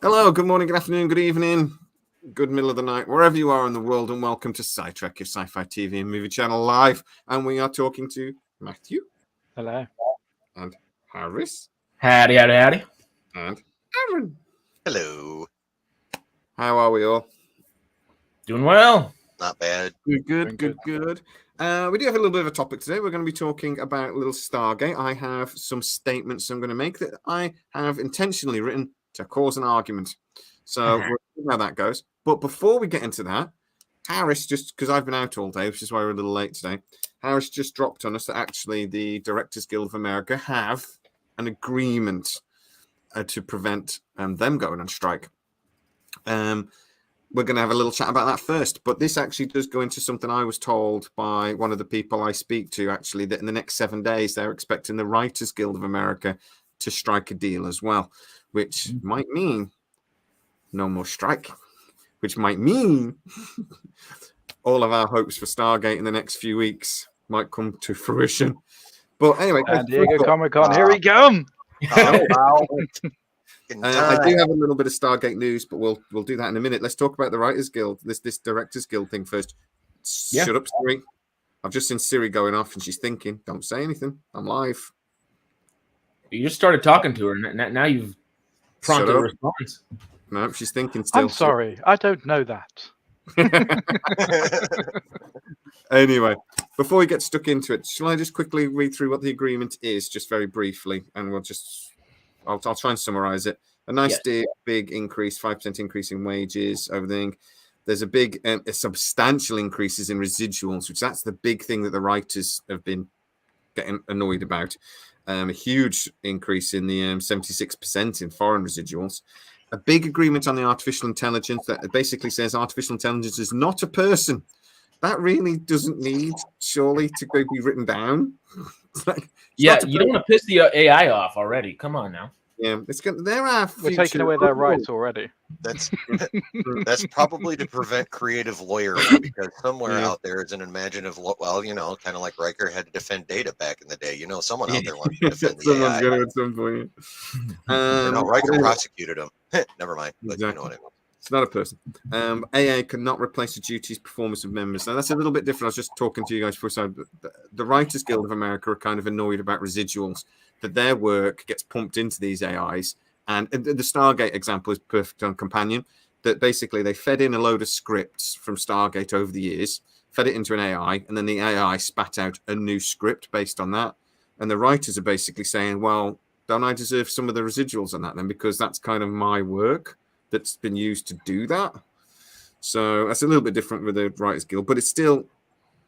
Hello, good morning, good afternoon, good evening, good middle of the night, wherever you are in the world, and welcome to Sci-Trek, your sci-fi TV and movie channel live. And we are talking to Matthew. Hello. And Harris. Howdy, howdy, howdy. And Aaron. Hello. How are we all? Doing well. Not bad. Good. We do have a little bit of a topic today. We're going to be talking about little Stargate. I have some statements I'm going to make that I have intentionally written to cause an argument. So we'll see how that goes. But before we get into that, Harris, just because I've been out all day, which is why we're a little late today, Harris just dropped on us that actually the Directors Guild of America have an agreement to prevent them going on strike. We're going to have a little chat about that first, but this actually does go into something I was told by one of the people I speak to, actually, that in the next 7 days, they're expecting the Writers Guild of America to strike a deal as well, which might mean no more strike, which might mean all of our hopes for Stargate in the next few weeks might come to fruition. But anyway, San Diego Comic-Con, here we come. Oh, wow. I do have a little bit of Stargate news, but we'll do that in a minute. Let's talk about the Writers Guild, this Directors Guild thing first. Yeah. Shut up, Siri. I've just seen Siri going off, and she's thinking. Don't say anything. I'm live. You just started talking to her, and now you've prompted a response. No, she's thinking still. I'm sorry, I don't know that. Anyway, before we get stuck into it, shall I just quickly read through what the agreement is, just very briefly, and I'll try and summarize it. A nice big increase, 5% increase in wages, everything. There's a substantial increases in residuals, which that's the big thing that the writers have been getting annoyed about. A huge increase in the 76% in foreign residuals. A big agreement on the artificial intelligence that basically says artificial intelligence is not a person. That really doesn't need, surely, to be written down. You don't want to piss the AI off already. Come on now. Yeah, we're taking away their rights already. That's probably to prevent creative lawyering, because somewhere out there is an imaginative, kind of like Riker had to defend Data back in the day. Someone out there wants to defend the Someone's AI. going to at some point. Riker prosecuted him. Never mind. But Exactly. You know what I mean. It's not a person. AA cannot replace the duties, performance of members. Now, that's a little bit different. I was just talking to you guys before. So the Writers Guild of America are kind of annoyed about residuals, that their work gets pumped into these AIs. And the Stargate example is perfect on Companion, that basically they fed in a load of scripts from Stargate over the years, fed it into an AI, and then the AI spat out a new script based on that. And the writers are basically saying, well, don't I deserve some of the residuals on that then? Because that's kind of my work that's been used to do that. So that's a little bit different with the Writers Guild, but it's still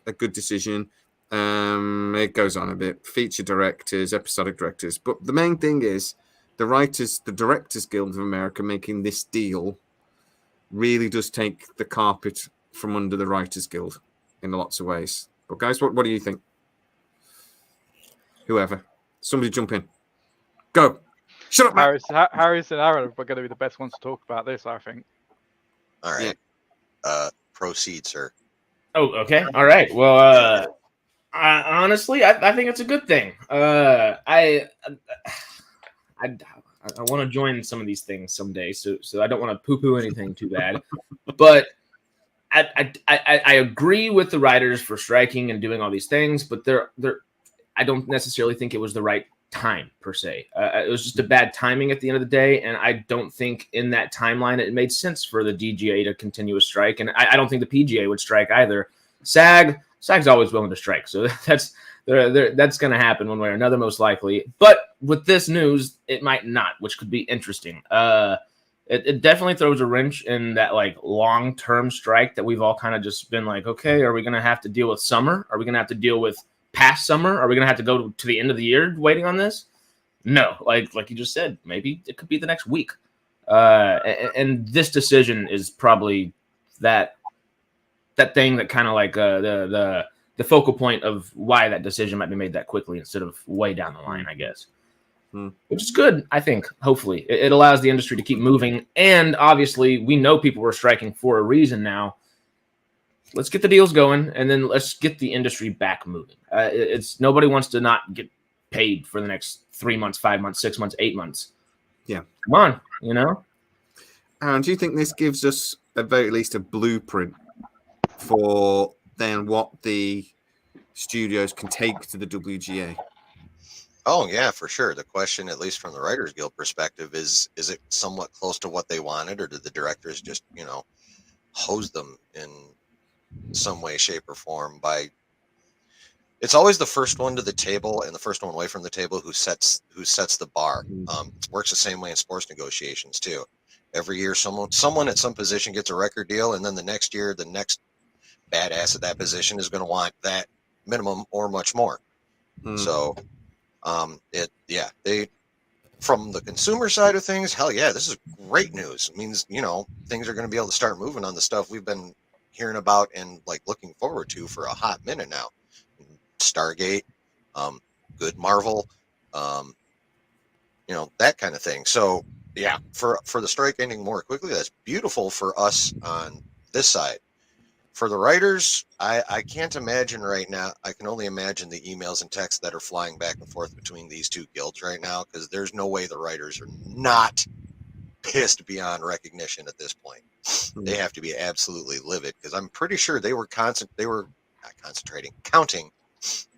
a good decision. It goes on a bit. Feature directors, episodic directors. But the main thing is the Directors Guild of America making this deal really does take the carpet from under the Writers Guild in lots of ways. But guys, what do you think? Whoever. Somebody jump in. Go. Shut up, Matt. Harris and Aaron are going to be the best ones to talk about this, I think. All right. Yeah. Proceed, sir. Oh, okay. All right. Well, honestly, I think it's a good thing. I want to join some of these things someday, so I don't want to poo-poo anything too bad. But I agree with the writers for striking and doing all these things, but I don't necessarily think it was the right time per se. It was just a bad timing at the end of the day, and I don't think in that timeline it made sense for the DGA to continue a strike, and I don't think the PGA would strike either. SAG's always willing to strike, so that's going to happen one way or another, most likely. But with this news, it might not, which could be interesting. It definitely throws a wrench in that long-term strike that we've all kind of just been like, okay, are we going to have to deal with summer? Are we going to have to deal with past summer? Are we going to have to go to the end of the year waiting on this? No, like you just said, maybe it could be the next week. And this decision is probably that thing that kind of the focal point of why that decision might be made that quickly instead of way down the line, I guess. Which is good, I think. Hopefully, it allows the industry to keep moving. And obviously, we know people were striking for a reason now. Let's get the deals going, and then let's get the industry back moving. It's nobody wants to not get paid for the next 3 months, 5 months, 6 months, 8 months. Yeah, come on, Aaron, do you think this gives us at very least a blueprint for then what the studios can take to the WGA? Oh yeah, for sure. The question, at least from the Writers Guild perspective, is it somewhat close to what they wanted, or did the directors just, hose them in some way, shape, or form by? It's always the first one to the table and the first one away from the table who sets the bar. Works the same way in sports negotiations too. Every year, someone at some position gets a record deal, and then the next year, the next badass at that position is going to want that minimum or much more. So, they, from the consumer side of things, hell yeah, this is great news. It means, things are going to be able to start moving on the stuff we've been hearing about and like looking forward to for a hot minute now. Stargate, good Marvel, that kind of thing. So yeah, for the strike ending more quickly, that's beautiful for us on this side. For the writers, I can't imagine right now. I can only imagine the emails and texts that are flying back and forth between these two guilds right now, because there's no way the writers are not pissed beyond recognition at this point. They have to be absolutely livid, because I'm pretty sure they were counting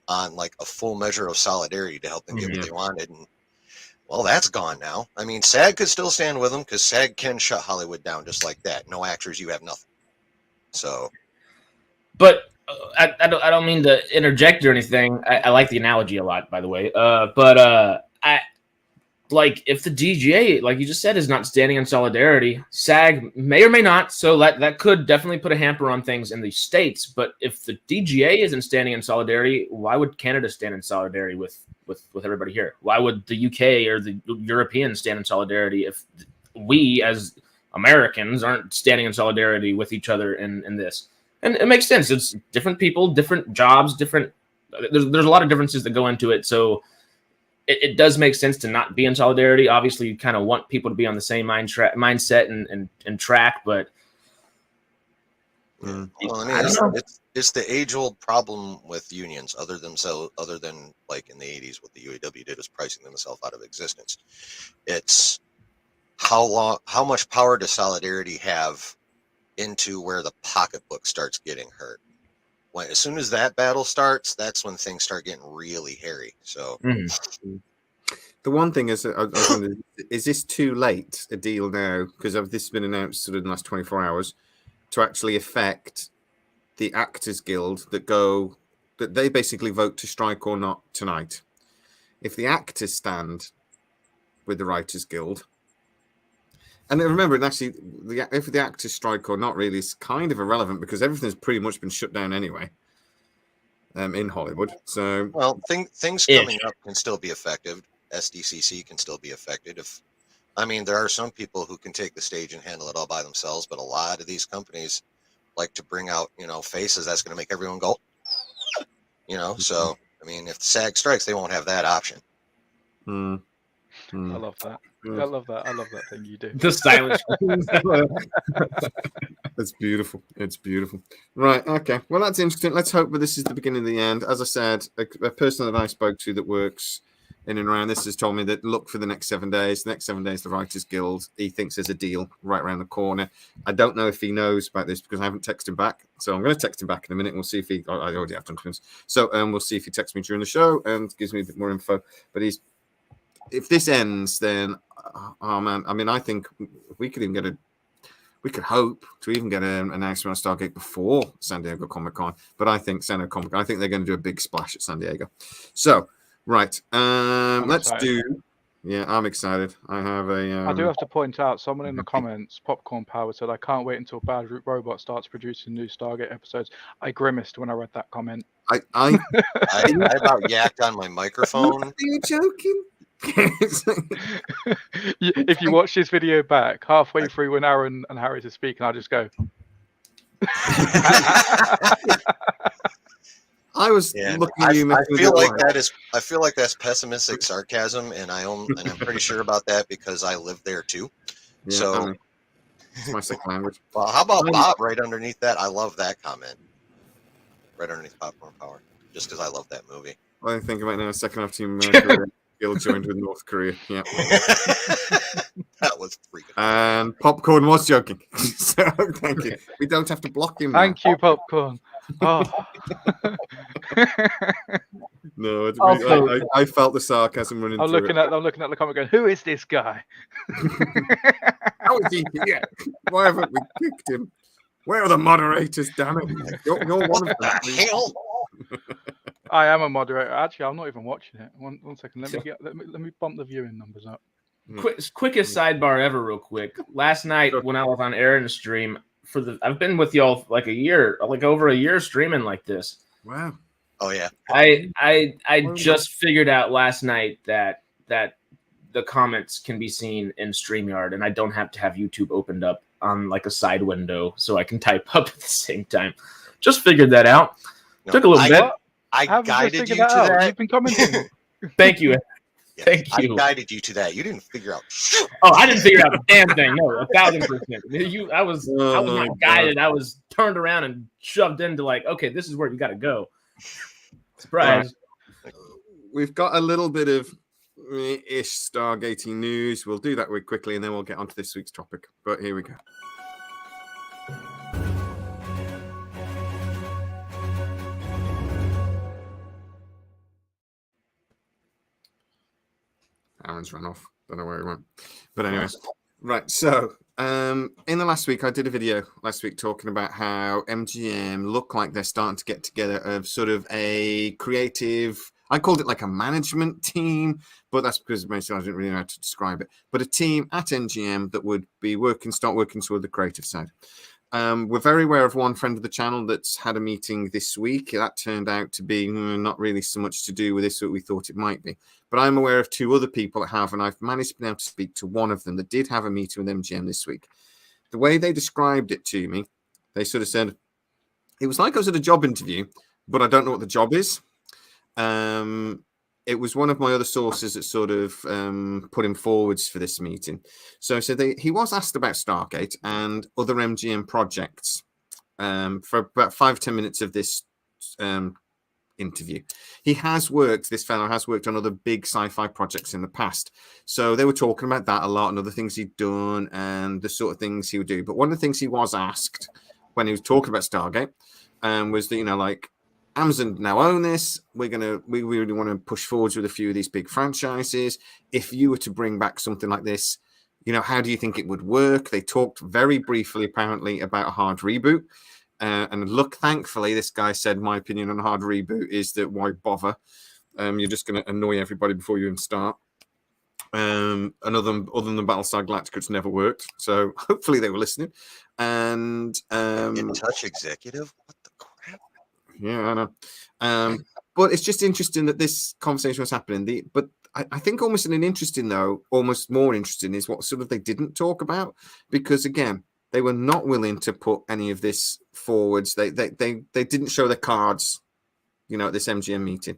on like a full measure of solidarity to help them get what they wanted, and well, that's gone now. I mean, SAG could still stand with them, because SAG can shut Hollywood down just like that. No actors, you have nothing. So. But I don't mean to interject or anything. I like the analogy a lot, by the way. I like if the DGA, like you just said, is not standing in solidarity, SAG may or may not. So that could definitely put a hamper on things in the States. But if the DGA isn't standing in solidarity, why would Canada stand in solidarity with everybody here? Why would the UK or the Europeans stand in solidarity if we as Americans aren't standing in solidarity with each other in this? And it makes sense. It's different people, different jobs, different. There's a lot of differences that go into it. So it does make sense to not be in solidarity. Obviously, you kind of want people to be on the same mindset and track. But well, I mean, it's the age-old problem with unions. Other than like in the '80s, what the UAW did was pricing themselves out of existence. It's how much power does solidarity have into where the pocketbook starts getting hurt. As soon as that battle starts, that's when things start getting really hairy. So the one thing is, is this too late a deal now? Because this has been announced sort of in the last 24 hours to actually affect the Actors Guild that they basically vote to strike or not tonight. If the actors stand with the Writers Guild, and then remember, actually, if the actors strike or not really is kind of irrelevant, because everything's pretty much been shut down anyway in Hollywood. So, well, things coming up can still be effective. SDCC can still be affected. There are some people who can take the stage and handle it all by themselves, but a lot of these companies like to bring out, faces that's going to make everyone go, So, if the SAG strikes, they won't have that option. I love that. I love that thing you do. The silence. It's beautiful. It's beautiful. Right. Okay. Well, that's interesting. Let's hope that this is the beginning of the end. As I said, a person that I spoke to that works in and around this has told me that look for the next 7 days. The next 7 days, the Writers Guild, he thinks there's a deal right around the corner. I don't know if he knows about this because I haven't texted him back. So I'm going to text him back in a minute. And we'll see if I already have done. So we'll see if he texts me during the show and gives me a bit more info. But if this ends, then, oh man, I think we could even we could hope to even get an announcement on Stargate before San Diego Comic-Con. But I think they're going to do a big splash at San Diego. So, right. Let's excited. I'm excited. I do have to point out, someone in the comments, Popcorn Power, said, I can't wait until Bad Robot starts producing new Stargate episodes. I grimaced when I read that comment. I about yacked on my microphone. Are you joking? If you watch this video back, halfway through when Aaron and Harris are speaking, I'll just go. I was looking at you. I feel like that's pessimistic sarcasm, and I'm pretty sure about that because I live there too. Yeah, so it's my second language. Well, how about Bob right underneath that? I love that comment. Right underneath Popcorn Power, just because I love that movie. I think about now, second half team Guild joined with North Korea. Yeah. That was freaking. And Popcorn was joking. So thank you. We don't have to block him now. Thank you, Popcorn. Oh. No, Also- I felt the sarcasm running I'm through looking it. at the comment going, who is this guy? How is he here? Why haven't we kicked him? Where are the moderators, damn it? You're one of them. Hell, I am a moderator. Actually, I'm not even watching it. One second. Let me bump the viewing numbers up. Quickest sidebar ever, real quick. Last night when I was on air in the stream I've been with y'all like a year, like over a year streaming like this. Wow. oh yeah, I just figured out last night that the comments can be seen in StreamYard, and I don't have to have YouTube opened up on like a side window so I can type up at the same time. Just figured that out. No, Took a little bit. I How have guided just you figured to that out? that. You've been commenting. Thank you. Yeah, Thank you. I guided you to that. You didn't figure out. Oh, I didn't figure out a damn thing. No, 1,000%. I was my not guided. I was turned around and shoved into like, okay, this is where you got to go. Surprise. We've got a little bit of ish Stargating news. We'll do that really quickly, and then we'll get on to this week's topic. But here we go. Aaron's run off. Don't know where he went. But anyway, right. So in the last week, I did a video last week talking about how MGM look like they're starting to get together of sort of a creative, I called it like a management team, but that's because basically I didn't really know how to describe it. But a team at MGM that would be start working toward the creative side. We're very aware of one friend of the channel that's had a meeting this week. That turned out to be not really so much to do with this what we thought it might be. But I'm aware of two other people that have, and I've managed to be able to speak to one of them that did have a meeting with MGM this week. The way they described it to me, they sort of said, it was like I was at a job interview, but I don't know what the job is. It was one of my other sources that sort of put him forwards for this meeting. So he was asked about Stargate and other MGM projects for about 5-10 minutes of this interview. This fellow has worked on other big sci-fi projects in the past. So they were talking about that a lot and other things he'd done and the sort of things he would do. But one of the things he was asked when he was talking about Stargate was that, like, Amazon now own this. We really want to push forwards with a few of these big franchises. If you were to bring back something like this, how do you think it would work? They talked very briefly, apparently, about a hard reboot. And look, thankfully, this guy said, my opinion on a hard reboot is that why bother? You're just going to annoy everybody before you even start. Other than Battlestar Galactica, it's never worked. So hopefully they were listening. And In touch executive. What the crap? Yeah, I know. But it's just interesting that this conversation was happening. But I think almost more interesting is what sort of they didn't talk about, because again, they were not willing to put any of this forwards. They didn't show their cards, at this MGM meeting.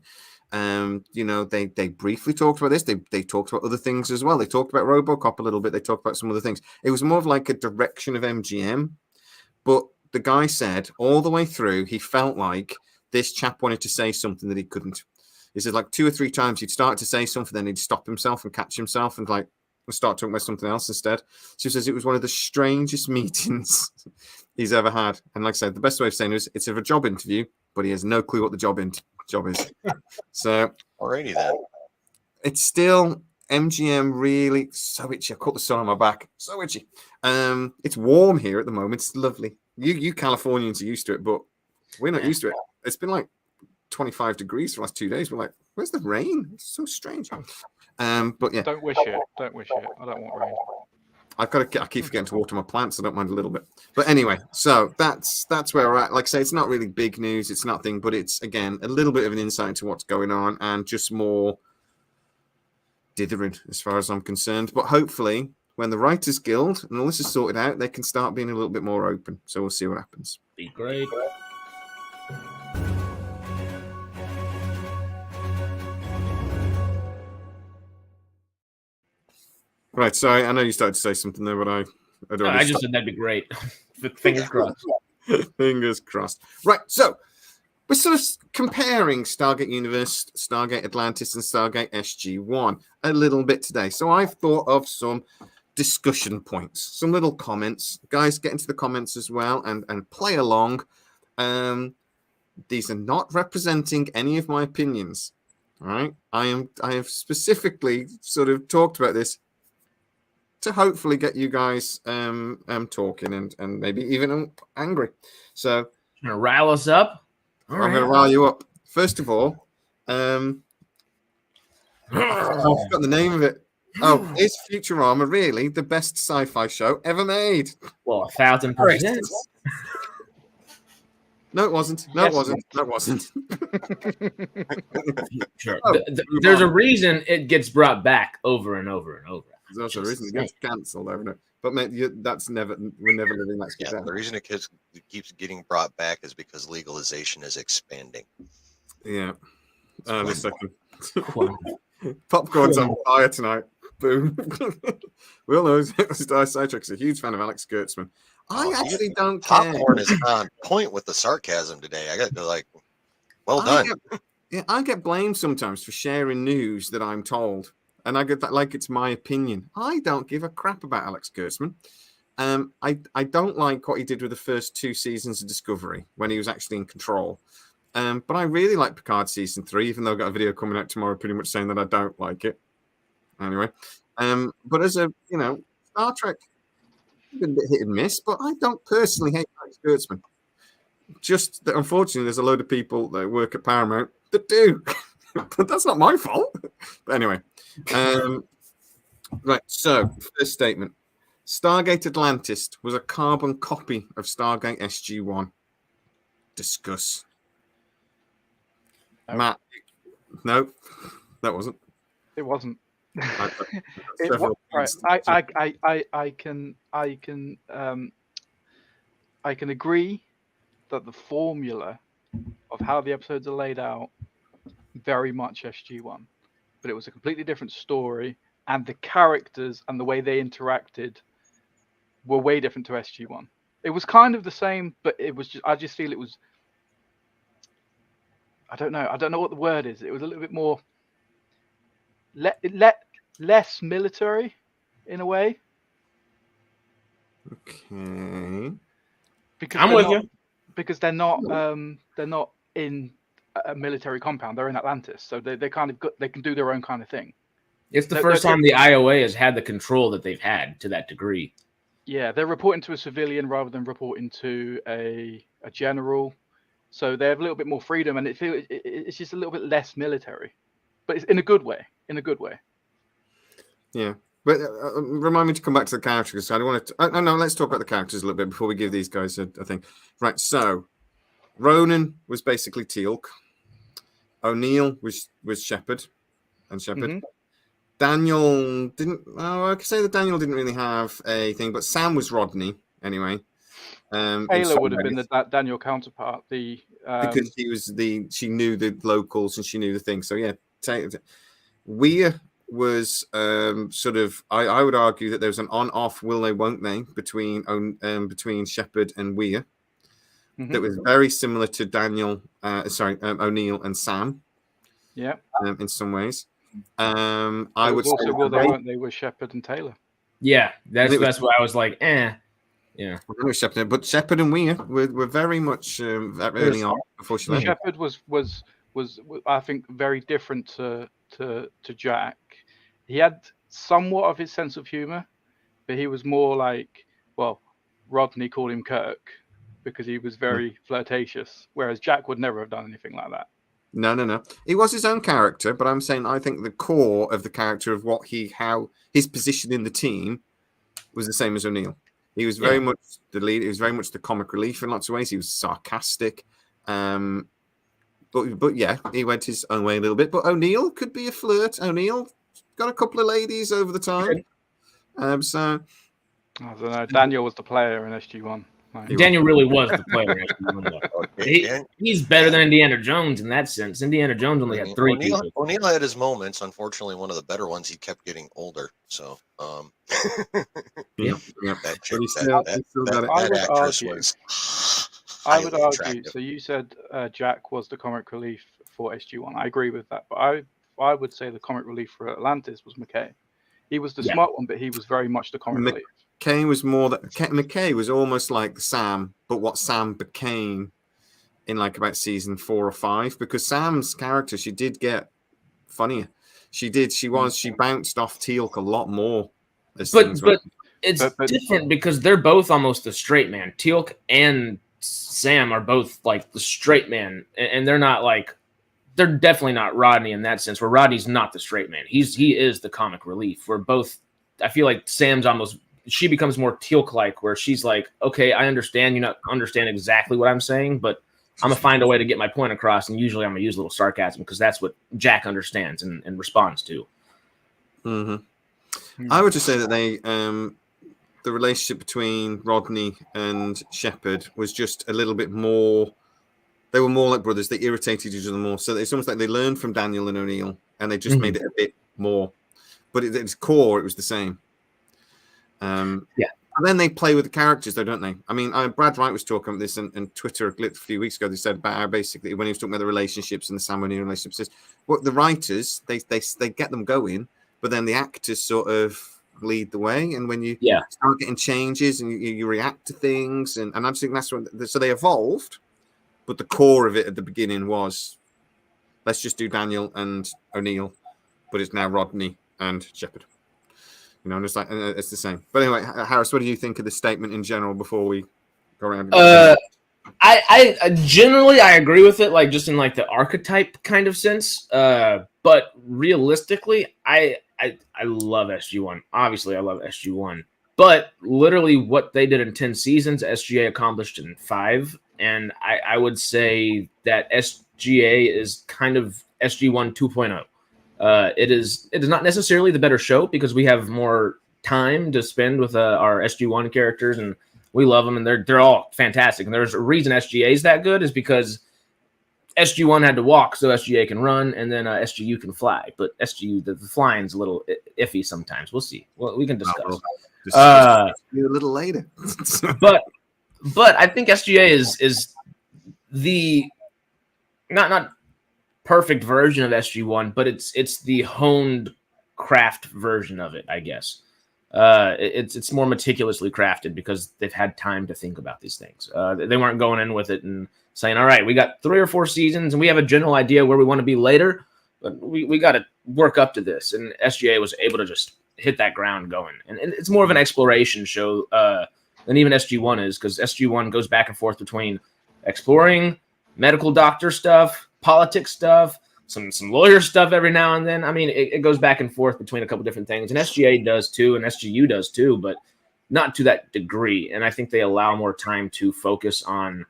They briefly talked about this. They talked about other things as well. They talked about RoboCop a little bit. They talked about some other things. It was more of like a direction of MGM, but the guy said all the way through, he felt like this chap wanted to say something that he couldn't. He said like 2 or 3 times he'd start to say something, then he'd stop himself and catch himself and start talking about something else instead. So he says it was one of the strangest meetings he's ever had. And like I said, the best way of saying it is it's a job interview, but he has no clue what the job is. So Alrighty then. It's still MGM really so itchy. I caught the sun on my back. So itchy. It's warm here at the moment. It's lovely. You Californians are used to it, but we're not used to it. It's been like 25 degrees for the last 2 days. We're like, where's the rain? It's so strange. But yeah. Don't wish it. I don't want rain. I keep forgetting to water my plants. I don't mind a little bit. But anyway, so that's where we're at. Like I say, it's not really big news. It's nothing, but it's, again, a little bit of an insight into what's going on and just more dithering as far as I'm concerned. But hopefully, when the Writers Guild and all this is sorted out, they can start being a little bit more open. So we'll see what happens. Be great. Right, so I know you started to say something there, but I just said that'd be great. Fingers crossed. Fingers crossed. Right, so we're sort of comparing Stargate Universe, Stargate Atlantis, and Stargate SG1 a little bit today. So I've thought of some discussion points, some little comments. Guys, get into the comments as well and play along. These are not representing any of my opinions. All right. I have specifically sort of talked about this to hopefully get you guys talking and maybe even angry. So Gonna rile us up. I'm going to rile you up. First of all, I forgot the name of it. Oh, is Futurama really the best sci-fi show ever made? Well, 1,000%. No, it wasn't. No, it wasn't. No, it wasn't. Sure. Oh, There's a reason it gets brought back over and over and over. There's also a reason it gets cancelled over it. But mate, that's never. We're never living that. Yeah, the reason it keeps getting brought back is because legalization is expanding. Yeah. A second. Popcorn's on fire tonight. Boom. We all know Sidetrack's a huge fan of Alex Kurtzman. I actually don't care. Popcorn is on point with the sarcasm today. I got to well done. I get blamed sometimes for sharing news that I'm told, and I get that like it's my opinion. I don't give a crap about Alex Kurtzman. I don't like what he did with the first 2 seasons of Discovery when he was actually in control. But I really like Picard season 3, even though I've got a video coming out tomorrow pretty much saying that I don't like it. Anyway, but as a Star Trek, been a bit hit and miss, but I don't personally hate Alex Kurtzman. Just that, unfortunately, there's a load of people that work at Paramount that do, but that's not my fault. But anyway, right. So, first statement: Stargate Atlantis was a carbon copy of Stargate SG1. Discuss. No. Matt, no, that wasn't. It wasn't. I can agree that the formula of how the episodes are laid out very much SG1, but it was a completely different story, and the characters and the way they interacted were way different to SG1. It was kind of the same, but it was just I just feel it was. I don't know what the word is. It was a little bit more less military in a way. Okay. Because I'm with you. Because they're not in a military compound. They're in Atlantis, so they kind of they can do their own kind of thing. It's the first time the IOA has had the control that they've had to that degree. Yeah, they're reporting to a civilian rather than reporting to a general. So they have a little bit more freedom, and it's just a little bit less military, but it's in a good way. Yeah, but remind me to come back to the characters. I don't want to. No, let's talk about the characters a little bit before we give these guys a thing. Right. So, Ronon was basically Tialc. O'Neill was Shepard, and Shepard. Mm-hmm. Daniel didn't. Oh, I could say that Daniel didn't really have a thing, but Sam was Rodney anyway. Taylor would have been the Daniel counterpart. Because she knew the locals and she knew the thing. So yeah, Weir was sort of. I would argue that there was an on-off will they won't they between Shepard and Weir. Mm-hmm. That was very similar to Daniel. O'Neill and Sam. Yeah. In some ways. I would also will they won't they were Shepard and Taylor. Yeah, that's why I was like, Yeah, but Shepard and Weir were very much early on before she left. Shepard was I think very different to Jack. He had somewhat of his sense of humor, but he was more like, well, Rodney called him Kirk because he was very flirtatious, whereas Jack would never have done anything like that. No. He was his own character, but I'm saying I think the core of the character of how his position in the team was the same as O'Neill. He was very much the lead. He was very much the comic relief in lots of ways. He was sarcastic, but yeah, he went his own way a little bit. But O'Neill could be a flirt. O'Neill got a couple of ladies over the time. So I don't know. Daniel was the player in SG1. Daniel really was the player. He's better than Indiana Jones in that sense. Indiana Jones only had 3 people. O'Neill had his moments. Unfortunately, one of the better ones, he kept getting older. So, yeah. I would argue. So you said Jack was the comic relief for SG1. I agree with that, but I would say the comic relief for Atlantis was McKay. He was the Yeah. smart one, but he was very much the comic relief. McKay was more that McKay was almost like Sam, but what Sam became in like about season 4 or 5, because Sam's character, she did get funnier. She bounced off Teal'c a lot more as things went. But it's But- different because they're both almost the straight man. Teal'c and Sam are both like the straight man, and they're not like, they're definitely not Rodney in that sense, where Rodney's not the straight man. He is the comic relief. We're both, I feel like Sam's almost, she becomes more Teal'c-like, where she's like, okay, I understand you not understand exactly what I'm saying, but I'm gonna find a way to get my point across, and usually I'm gonna use a little sarcasm because that's what Jack understands and responds to. Mm-hmm. I would just say that the relationship between Rodney and Shepard was just a little bit more. They were more like brothers. They irritated each other more. So it's almost like they learned from Daniel and O'Neill, and they just made it a bit more. But at its core, it was the same. Yeah. And then they play with the characters, though, don't they? I mean, Brad Wright was talking about this on Twitter a few weeks ago. They said about how basically when he was talking about the relationships and the Sam O'Neill relationships, what the writers they get them going, but then the actors sort of lead the way. And when you start getting changes and you react to things, and I just think that's what. So they evolved, but the core of it at the beginning was, let's just do Daniel and O'Neill, but it's now Rodney and Shepard. You know, just like it's the same. But anyway, Harris, what do you think of the statement in general before we go around? I generally I agree with it, like just in like the archetype kind of sense. But realistically, I love SG1. Obviously, I love SG1. But literally, what they did in 10 seasons, SGA accomplished in 5, and I would say that SGA is kind of SG1 2.0. It is not necessarily the better show because we have more time to spend with our SG1 characters, and we love them, and they're all fantastic. And there's a reason SGA is that good is because SG1 had to walk so SGA can run, and then SGU can fly. But SGU, the flying's a little iffy sometimes. We'll see. Well, we can discuss. A little later. but I think SGA is the not perfect version of SG1, but it's the honed craft version of it, I guess. It's more meticulously crafted because they've had time to think about these things. They weren't going in with it and saying, all right, we got 3 or 4 seasons and we have a general idea where we want to be later, but we got to work up to this. And SGA was able to just hit that ground going. And it's more of an exploration show than even SG1 is, because SG1 goes back and forth between exploring, medical doctor stuff, politics stuff, some lawyer stuff every now and then. I mean, it goes back and forth between a couple different things, and SGA does too, and SGU does too, but not to that degree. And I think they allow more time to focus on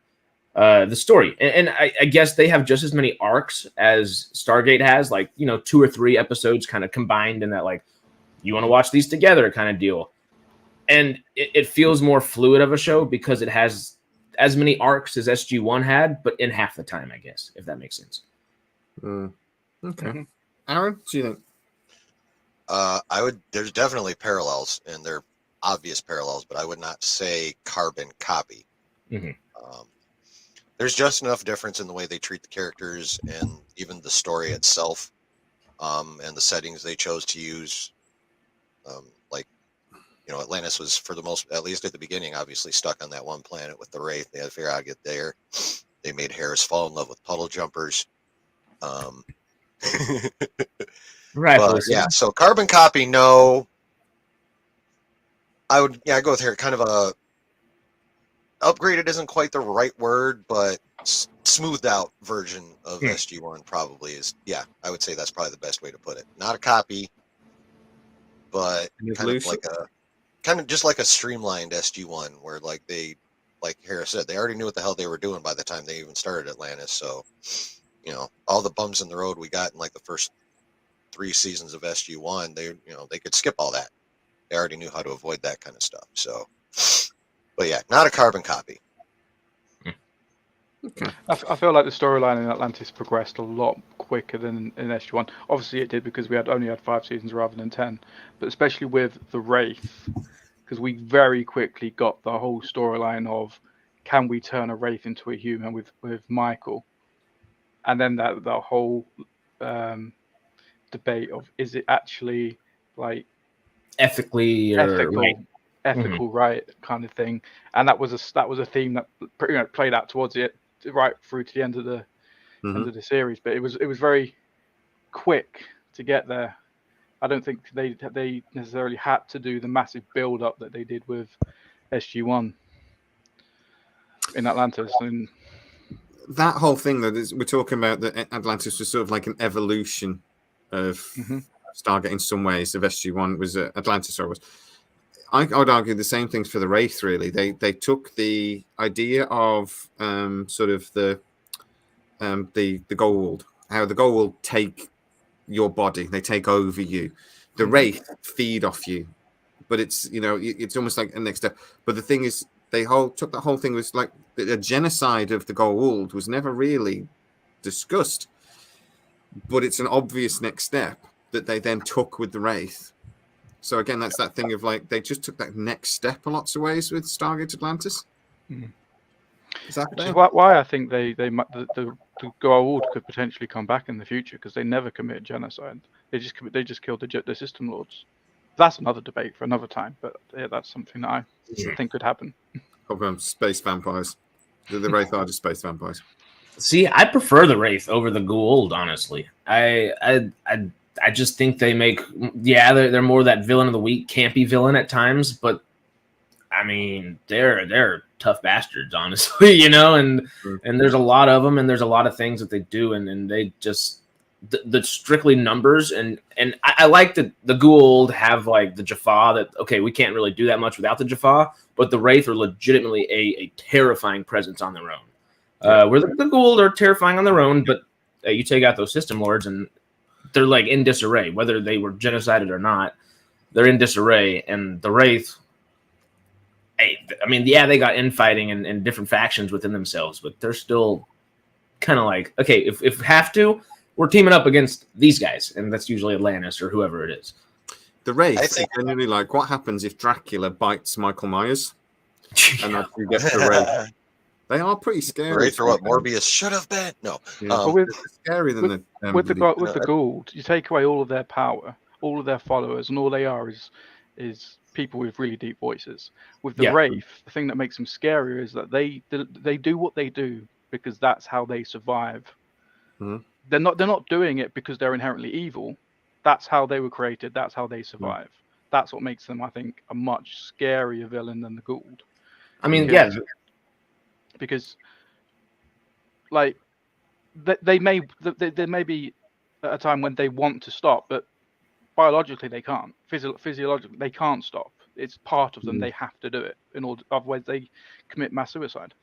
the story. And I guess they have just as many arcs as Stargate has, like, 2 or 3 episodes kind of combined in that, like, you want to watch these together kind of deal. And it feels more fluid of a show because it has as many arcs as SG1 had, but in half the time, I guess, if that makes sense. Okay. Mm-hmm. Aaron, what do you think? There's definitely parallels, and they're obvious parallels, but I would not say carbon copy. Mm-hmm. There's just enough difference in the way they treat the characters and even the story itself, and the settings they chose to use. Atlantis was, for the most, at least at the beginning, obviously stuck on that one planet with the Wraith. They had to figure out how to get there. They made Harris fall in love with puddle jumpers. Right. But, so carbon copy, no. I go with here. Kind of a upgraded isn't quite the right word, but smoothed out version of SG1 probably is. Yeah, I would say that's probably the best way to put it. Not a copy, but kind of just like a streamlined SG1, where like Harris said, they already knew what the hell they were doing by the time they even started Atlantis. So, all the bumps in the road we got in like the first 3 seasons of SG1, they could skip all that. They already knew how to avoid that kind of stuff. So, but yeah, not a carbon copy. Okay. I feel like the storyline in Atlantis progressed a lot quicker than in SG1. Obviously, it did because we only had 5 seasons rather than 10. But especially with the Wraith, because we very quickly got the whole storyline of, can we turn a Wraith into a human with Michael, and then that whole debate of, is it actually like ethically or right. ethical right kind of thing, and that was a theme that pretty much played out towards it right through to the end of the end of the series. But it was very quick to get there. I don't think they necessarily had to do the massive build up that they did with SG1 in Atlantis. And that whole thing that is, we're talking about, that Atlantis was sort of like an evolution of Stargate in some ways, of SG1 was Atlantis. I would argue the same things for the Wraith. Really, they took the idea of sort of the Goa'uld, how the Goa'uld take your body, they take over you. The Wraith feed off you, but it's it's almost like a next step. But the thing is, they took that whole thing, was like the genocide of the Goa'uld was never really discussed, but it's an obvious next step that they then took with the Wraith. So again, that's that thing of like they just took that next step in lots of ways with Stargate Atlantis. Is that which is why I think the Goa'uld could potentially come back in the future, because they never commit genocide. They just killed the system lords. That's another debate for another time, but yeah, that's something that I think could happen. Space vampires. The Wraith are just space vampires. See, I prefer the Wraith over the Goa'uld, honestly. I just think they make, they're more that villain of the week, campy villain at times, but I mean, they're tough bastards, honestly, and there's a lot of them, and there's a lot of things that they do, and they just the strictly numbers, and I like that the Goa'uld have like the Jaffa, that okay, we can't really do that much without the Jaffa, but the Wraith are legitimately a terrifying presence on their own. Where the Goa'uld are terrifying on their own, but you take out those system lords and they're like in disarray, whether they were genocided or not. They're in disarray, and the Wraith, I mean, they got infighting and different factions within themselves, but they're still kind of like, okay, if have to, we're teaming up against these guys, and that's usually Atlantis or whoever it is. The Wraith, I think, genuinely like, what happens if Dracula bites Michael Myers? And then you get the Wraith. They are pretty scary. Wraith are what Morbius should have been. No, but scary than with the Goa'uld, you take away all of their power, all of their followers, and all they are is people with really deep voices. With the Wraith, the thing that makes them scarier is that they do what they do because that's how they survive. They're not doing it because they're inherently evil. That's how they were created. That's how they survive. That's what makes them, I think, a much scarier villain than the Goa'uld. I mean, because like they may be at a time when they want to stop, but biologically they can't. Physiologically they can't stop. It's part of them. They have to do it in order, otherwise they commit mass suicide.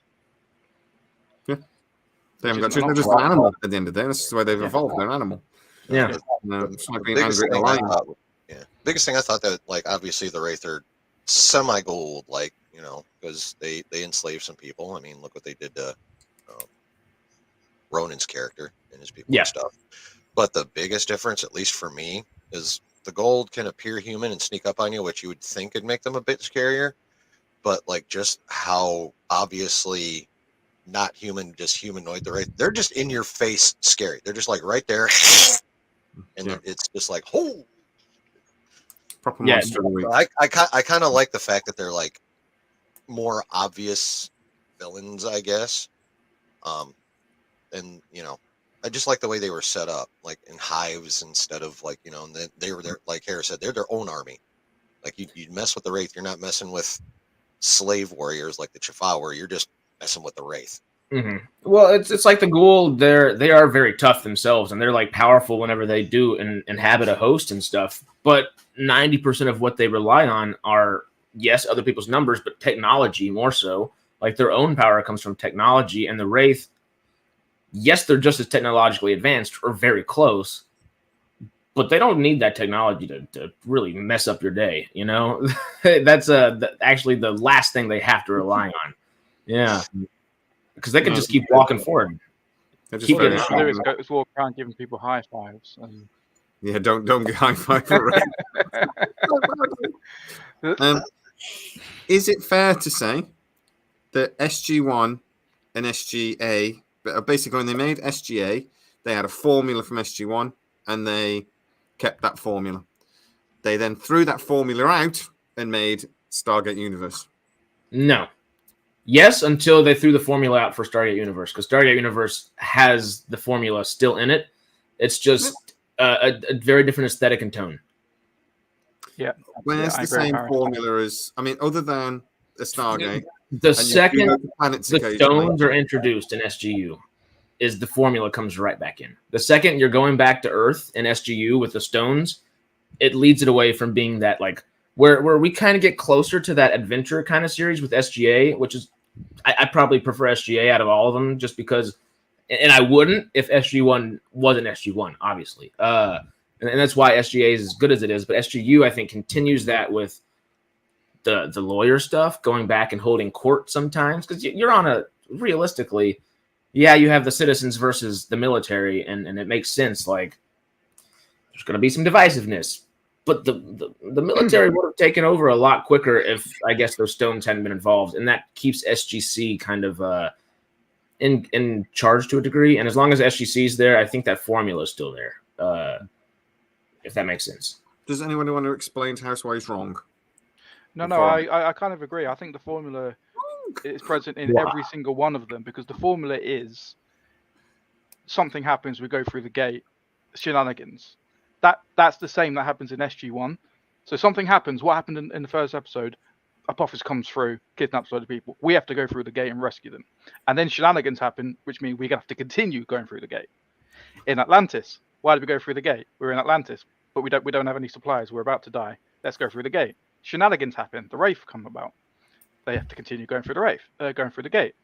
Yeah, they haven't got to. They're just an animal at the end of the day. That's the way they've evolved. They're an animal. Yeah. It's like being angry at the lion. Biggest thing I thought that, like, obviously the Wraith are semi-Goa'uld, like, because they enslaved some people. I mean, look what they did to Ronan's character and his people and stuff. But the biggest difference, at least for me, is the Goa'uld can appear human and sneak up on you, which you would think would make them a bit scarier. But like just how obviously not human, just humanoid the Wraith, they're just in your face scary. They're just like right there, and it's just like proper monster. I kind of like the fact that they're like more obvious villains, I guess. And I just like the way they were set up, like in hives instead of like, and they were there, like Harris said, they're their own army. Like you mess with the Wraith, you're not messing with slave warriors like the Jaffa, where you're just messing with the Wraith. Well, it's like the Goa'uld. They are very tough themselves, and they're like powerful whenever they do inhabit a host and stuff. But 90% of what they rely on are, yes, other people's numbers, but technology more so. Like their own power comes from technology, and the Wraith, yes, they're just as technologically advanced or very close, but they don't need that technology to really mess up your day. That's actually the last thing they have to rely on. Yeah, because they can just keep walking forward. Keep getting it's walk around giving people high fives. Don't get high five for it. Is it fair to say that SG1 and SGA, basically when they made SGA, they had a formula from SG1 and they kept that formula? they then threw that formula out and made Stargate Universe. No. Yes, until they threw the formula out for Stargate Universe, because Stargate Universe has the formula still in it. It's just a very different aesthetic and tone. Yeah. Where's I the agree, same Harry. formula as, I mean, other than the Stargate? The second the the stones are introduced in SGU, is the formula comes right back in. The second you're going back to Earth in SGU with the stones, it leads it away from being that, like, where we kind of get closer to that adventure kind of series with SGA, which is, I probably prefer SGA out of all of them, just because, and I wouldn't if SG1 wasn't SG1, obviously. And that's why SGA is as good as it is. But SGU, I think, continues that with the lawyer stuff, going back and holding court sometimes, because you're on a, realistically, yeah, you have the citizens versus the military, and it makes sense. Like, there's going to be some divisiveness, but the military would have taken over a lot quicker if, I guess, those stones hadn't been involved, and that keeps SGC kind of in charge to a degree. And as long as SGC is there, I think that formula is still there. If that makes sense. Does anyone want to explain to House why he's wrong? No, I kind of agree. I think the formula is present in every single one of them, because the formula is something happens, we go through the gate, shenanigans. That's the same that happens in SG1. So something happens. What happened in the first episode? Apophis comes through, kidnaps a load of people. We have to go through the gate and rescue them. And then shenanigans happen, which means we have to continue going through the gate. In Atlantis, why did we go through the gate? We're in Atlantis, but we don't have any supplies. We're about to die. Let's go through the gate. Shenanigans happen. The Wraith come about. They have to continue going through going through the gate.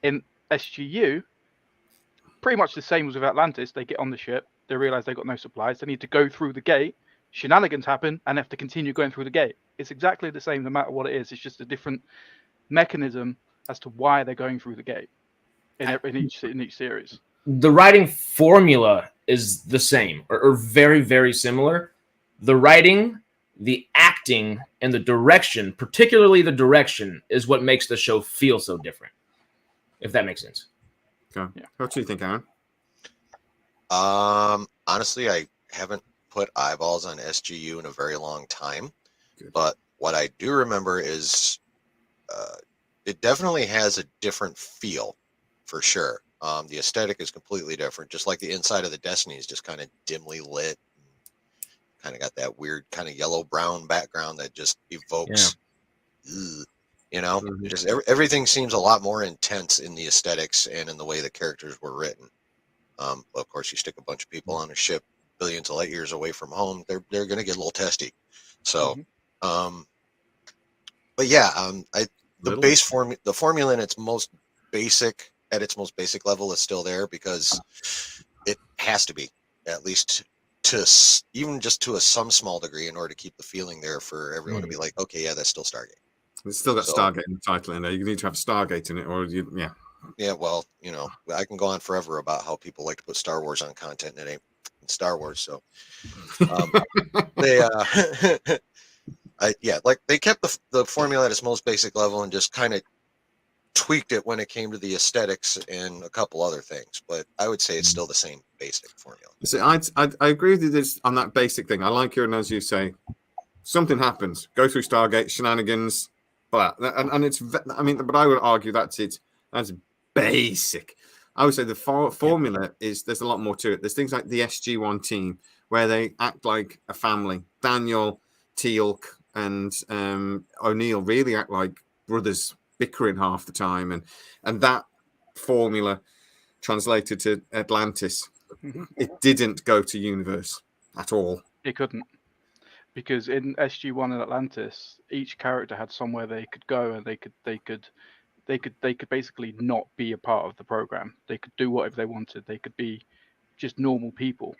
In SGU, pretty much the same as with Atlantis. They get on the ship. They realize they got no supplies. They need to go through the gate. Shenanigans happen, and they have to continue going through the gate. It's exactly the same no matter what it is. It's just a different mechanism as to why they're going through the gate in each series. The writing formula is the same, or very, very similar. The writing, the acting, and the direction, particularly the direction, is what makes the show feel so different, if that makes sense. Okay. Yeah. What do you think, Aaron? Honestly, I haven't put eyeballs on SGU in a very long time. Good. But what I do remember is it definitely has a different feel, for sure. The aesthetic is completely different, just like the inside of the Destiny is just kind of dimly lit. Kind of got that weird kind of yellow-brown background that just evokes, just everything seems a lot more intense in the aesthetics and in the way the characters were written. Of course, you stick a bunch of people on a ship billions of light years away from home, they're going to get a little testy. So, but yeah, the formula in its most basic level is still there, because it has to be, at least to even just to some small degree, in order to keep the feeling there for everyone to be like, okay, yeah, that's still Stargate. It's still got Stargate in the title in there. You need to have Stargate in it, or Yeah, well, I can go on forever about how people like to put Star Wars on content and it ain't Star Wars. So, they kept the formula at its most basic level and just kind of tweaked it when it came to the aesthetics and a couple other things. But I would say it's still the same basic formula. So I agree with you on that basic thing. I like your, and as you say, something happens, go through Stargate, shenanigans, blah, and it's. I mean, but I would argue that's it. That's basic. I would say the formula is, there's a lot more to it. There's things like the SG1 team where they act like a family. Daniel, Tialc, and O'Neill really act like brothers, bickering half the time, and that formula translated to Atlantis. It didn't go to Universe at all. It couldn't, because in SG1 and Atlantis, each character had somewhere they could go, and they could basically not be a part of the program. They could do whatever they wanted. They could be just normal people.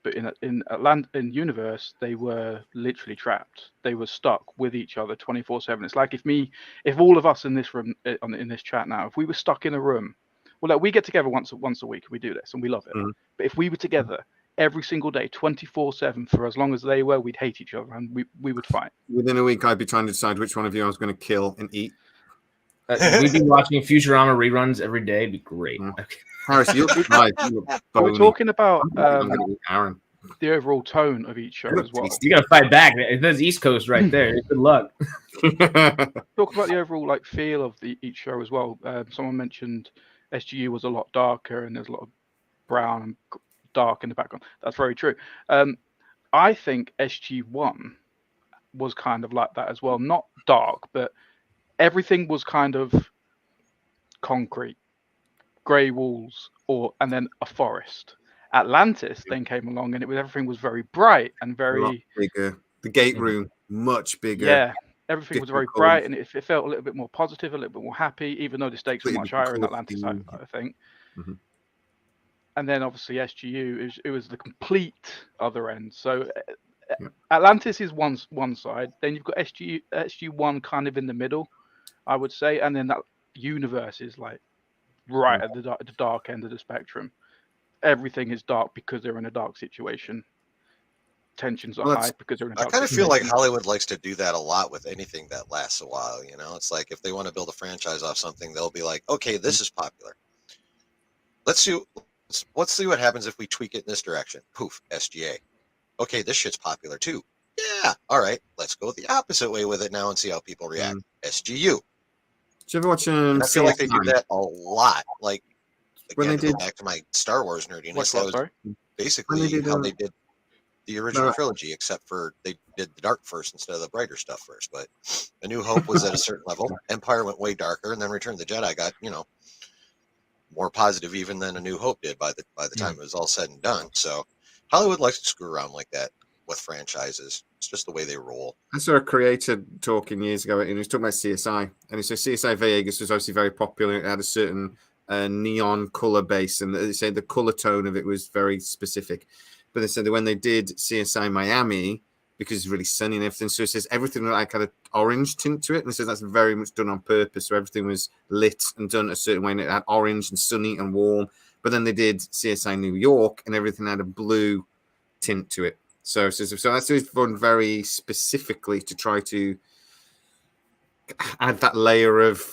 But in Universe, they were literally trapped. They were stuck with each other 24/7. It's like if all of us in this room, in this chat now, if we were stuck in a room, well, we get together once a week. We do this and we love it. But if we were together every single day, 24/7 for as long as they were, we'd hate each other and we would fight. Within a week, I'd be trying to decide which one of you I was going to kill and eat. We'd be watching Futurama reruns every day. It'd be great. Harris, you're right. Are we talking about Aaron? the overall tone of each show as well. You got to fight back. There's East Coast right there. Good luck. Talk about the overall like feel of each show as well. Someone mentioned SGU was a lot darker and there's a lot of brown and dark in the background. That's very true. I think SG1 was kind of like that as well. Not dark, but everything was kind of concrete, grey walls, and then a forest. Atlantis then came along and everything was very bright and very bigger. The gate room much bigger. Yeah, everything was very bright and it felt a little bit more positive, a little bit more happy, even though the stakes were much higher in Atlantis, I think. Mm-hmm. And then obviously SGU, it was the complete other end. So Atlantis is one side. Then you've got SG1 kind of in the middle, I would say, and then that universe is like right at the dark end of the spectrum. Everything is dark because they're in a dark situation. Tensions are high because they're in a dark situation. I kind of feel like Hollywood likes to do that a lot with anything that lasts a while. You know, it's like if they want to build a franchise off something, they'll be like, okay, this is popular. Let's see what happens if we tweak it in this direction. Poof, SGA. Okay, this shit's popular too. Yeah, all right, let's go the opposite way with it now and see how people react. SGU. Did you ever watch I feel like they do that a lot. Like, when again, they did back to my Star Wars nerdiness, that was basically how they did the original trilogy, except for they did the dark first instead of the brighter stuff first. But A New Hope was at a certain level. Empire went way darker, and then Return of the Jedi got, more positive even than A New Hope did by the time it was all said and done. So Hollywood likes to screw around like that with franchises. It's just the way they roll. I saw a creator talking years ago, and he was talking about CSI, and he said CSI Vegas was obviously very popular. It had a certain neon color base, and they said the color tone of it was very specific. But they said that when they did CSI Miami, because it's really sunny and everything, so it says everything like had an orange tint to it, and it says that's very much done on purpose. So everything was lit and done a certain way, and it had orange and sunny and warm. But then they did CSI New York, and everything had a blue tint to it. So that's done very specifically to try to add that layer of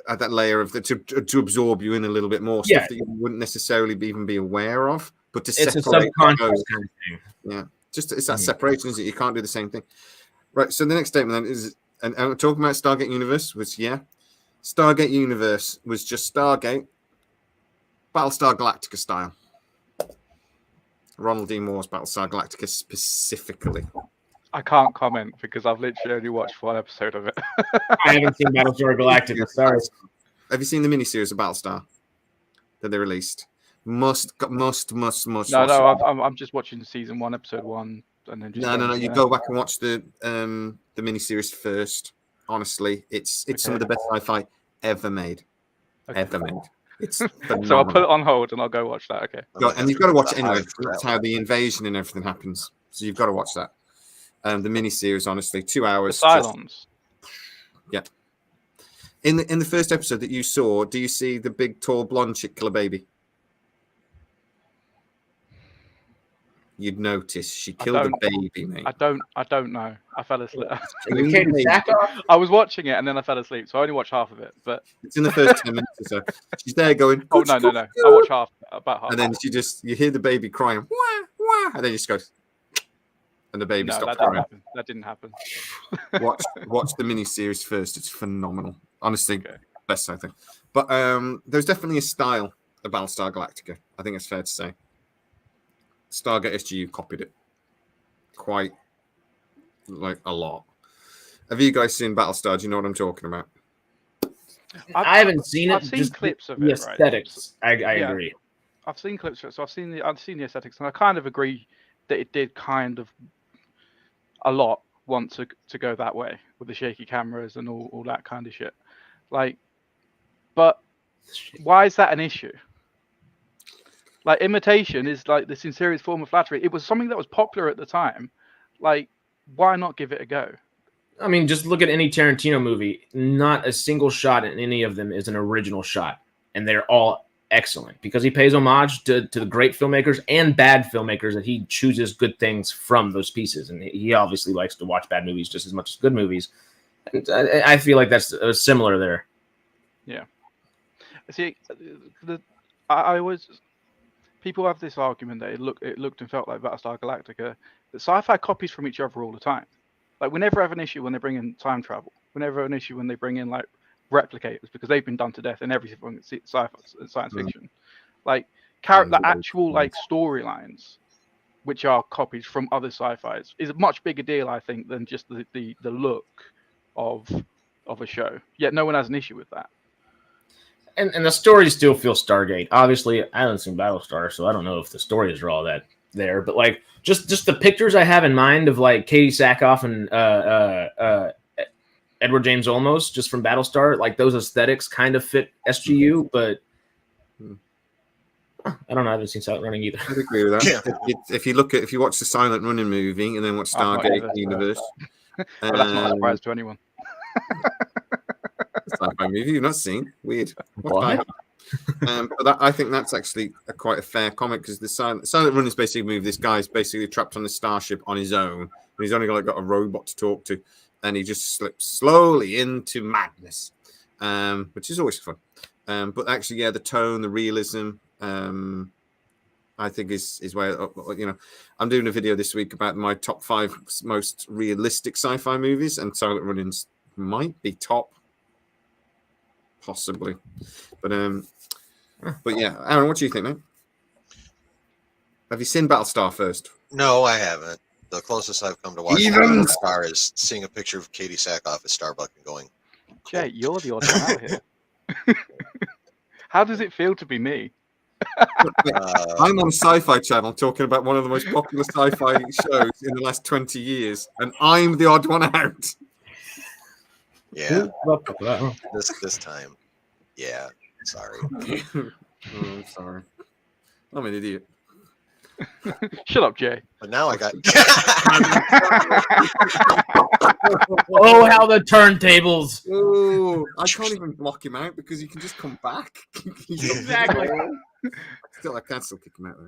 to absorb you in a little bit more stuff that you wouldn't necessarily even be aware of, but to it's a subconscious kind of thing. Yeah, just it's that separation, is it? You can't do the same thing, right? So the next statement then is, and I'm talking about Stargate Universe was Stargate Universe was just Stargate, Battlestar Galactica style. Ronald D. Moore's Battlestar Galactica specifically. I can't comment because I've literally only watched one episode of it. I haven't seen Battlestar Galactica. Sorry. Have you seen the miniseries of Battlestar that they released? Must. No, I'm just watching season 1, episode 1, and then just no. You go back and watch the miniseries first. Honestly, it's some of the best sci-fi ever made. Okay. Ever made. It's phenomenal. So I'll put it on hold and I'll go watch that. Okay. And you've got to watch it anyway. That's how the invasion and everything happens. So you've got to watch that. The miniseries, honestly, 2 hours. The Cylons. In the first episode that you saw, do you see the big, tall, blonde chick kill a baby? You'd notice she killed a baby, mate. I don't know. I fell asleep. I was watching it and then I fell asleep, so I only watched half of it. But it's in the first 10 minutes or so. She's there going, no. I watched about half. And then you hear the baby crying, wah, wah, and then you just go, and the baby stops crying. That didn't happen. Watch the miniseries first. It's phenomenal. Honestly, best I think. But there's definitely a style of Battlestar Galactica. I think it's fair to say. Stargate SGU copied it quite like a lot. Have you guys seen Battlestar? Do you know what I'm talking about? I haven't seen it. I've seen clips of the it. Aesthetics. Right? I agree. I've seen clips of it, so I've seen the aesthetics, and I kind of agree that it did kind of a lot want to go that way with the shaky cameras and all that kind of shit. Like, but why is that an issue? Like, imitation is like the sincerest form of flattery. It was something that was popular at the time. Like, why not give it a go? I mean, just look at any Tarantino movie. Not a single shot in any of them is an original shot. And they're all excellent because he pays homage to the great filmmakers and bad filmmakers that he chooses good things from those pieces. And he obviously likes to watch bad movies just as much as good movies. And I feel like that's similar there. Yeah. See, I always... people have this argument that it looked and felt like Battlestar Galactica. That sci-fi copies from each other all the time. Like we never have an issue when they bring in time travel. We never have an issue when they bring in like replicators because they've been done to death in everything from sci-fi science fiction. Like actual like storylines, which are copies from other sci-fis, is a much bigger deal, I think, than just the look of a show. Yet no one has an issue with that. And the stories still feel Stargate. Obviously, I haven't seen Battlestar, so I don't know if the stories are all that there. But like, just the pictures I have in mind of like Katie Sackhoff and Edward James Olmos, just from Battlestar, like those aesthetics kind of fit SGU. But I don't know. I haven't seen Silent Running either. I'd agree with that. Yeah. If you watch the Silent Running movie and then watch Stargate Universe, but that's not a surprise to anyone. Sci-fi movie you've not seen. Weird. What? But I think that's actually quite a fair comment because the Silent Run is basically a movie. This guy's basically trapped on the starship on his own, and he's only got a robot to talk to, and he just slips slowly into madness, which is always fun. But actually, yeah, the tone, the realism, I think is where I'm doing a video this week about my top 5 most realistic sci-fi movies, and Silent Runnings might be top. Possibly, but yeah, Aaron, what do you think, man? Have you seen Battlestar first? No, I haven't. The closest I've come to watching Battlestar is seeing a picture of Katie Sackhoff at Starbucks and going, cool. Jay, you're the odd one out here. How does it feel to be me? I'm on Sci-Fi Channel talking about one of the most popular sci-fi shows in the last 20 years, and I'm the odd one out. Yeah, this time. Yeah, sorry. I'm sorry. I'm an idiot. Shut up, Jay. But now I got. Oh, how the turntables! Oh, I can't even block him out because he can just come back. Exactly. I can still kick him out.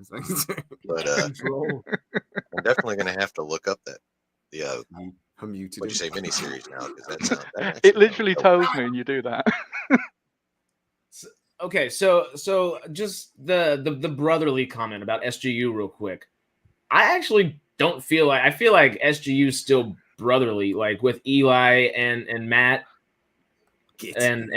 But I'm definitely going to have to look up the. I'm muted. What'd you say, miniseries now? Because that's it literally tells me when you do that. Okay, so just the brotherly comment about SGU real quick. I actually don't feel like I feel like SGU is still brotherly, like with Eli and Matt and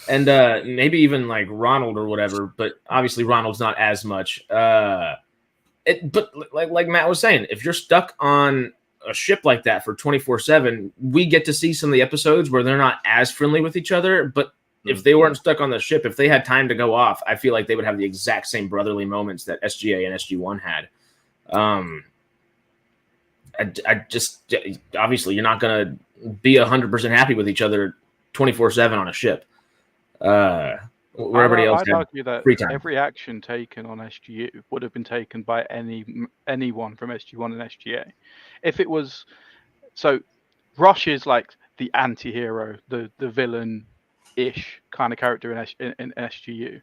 maybe even like Ronald or whatever. But obviously Ronald's not as much. But like Matt was saying, if you're stuck on a ship like that for 24/7, we get to see some of the episodes where they're not as friendly with each other. But if they weren't stuck on the ship, if they had time to go off, I feel like they would have the exact same brotherly moments that SGA and SG1 had. I just obviously you're not gonna be 100% happy with each other 24/7 on a ship. Where everybody else I'd argue that free time. Every action taken on SGU would have been taken by anyone from SG1 and SGA. If it was so, Rush is like the anti-hero, the villain-ish kind of character in SGU.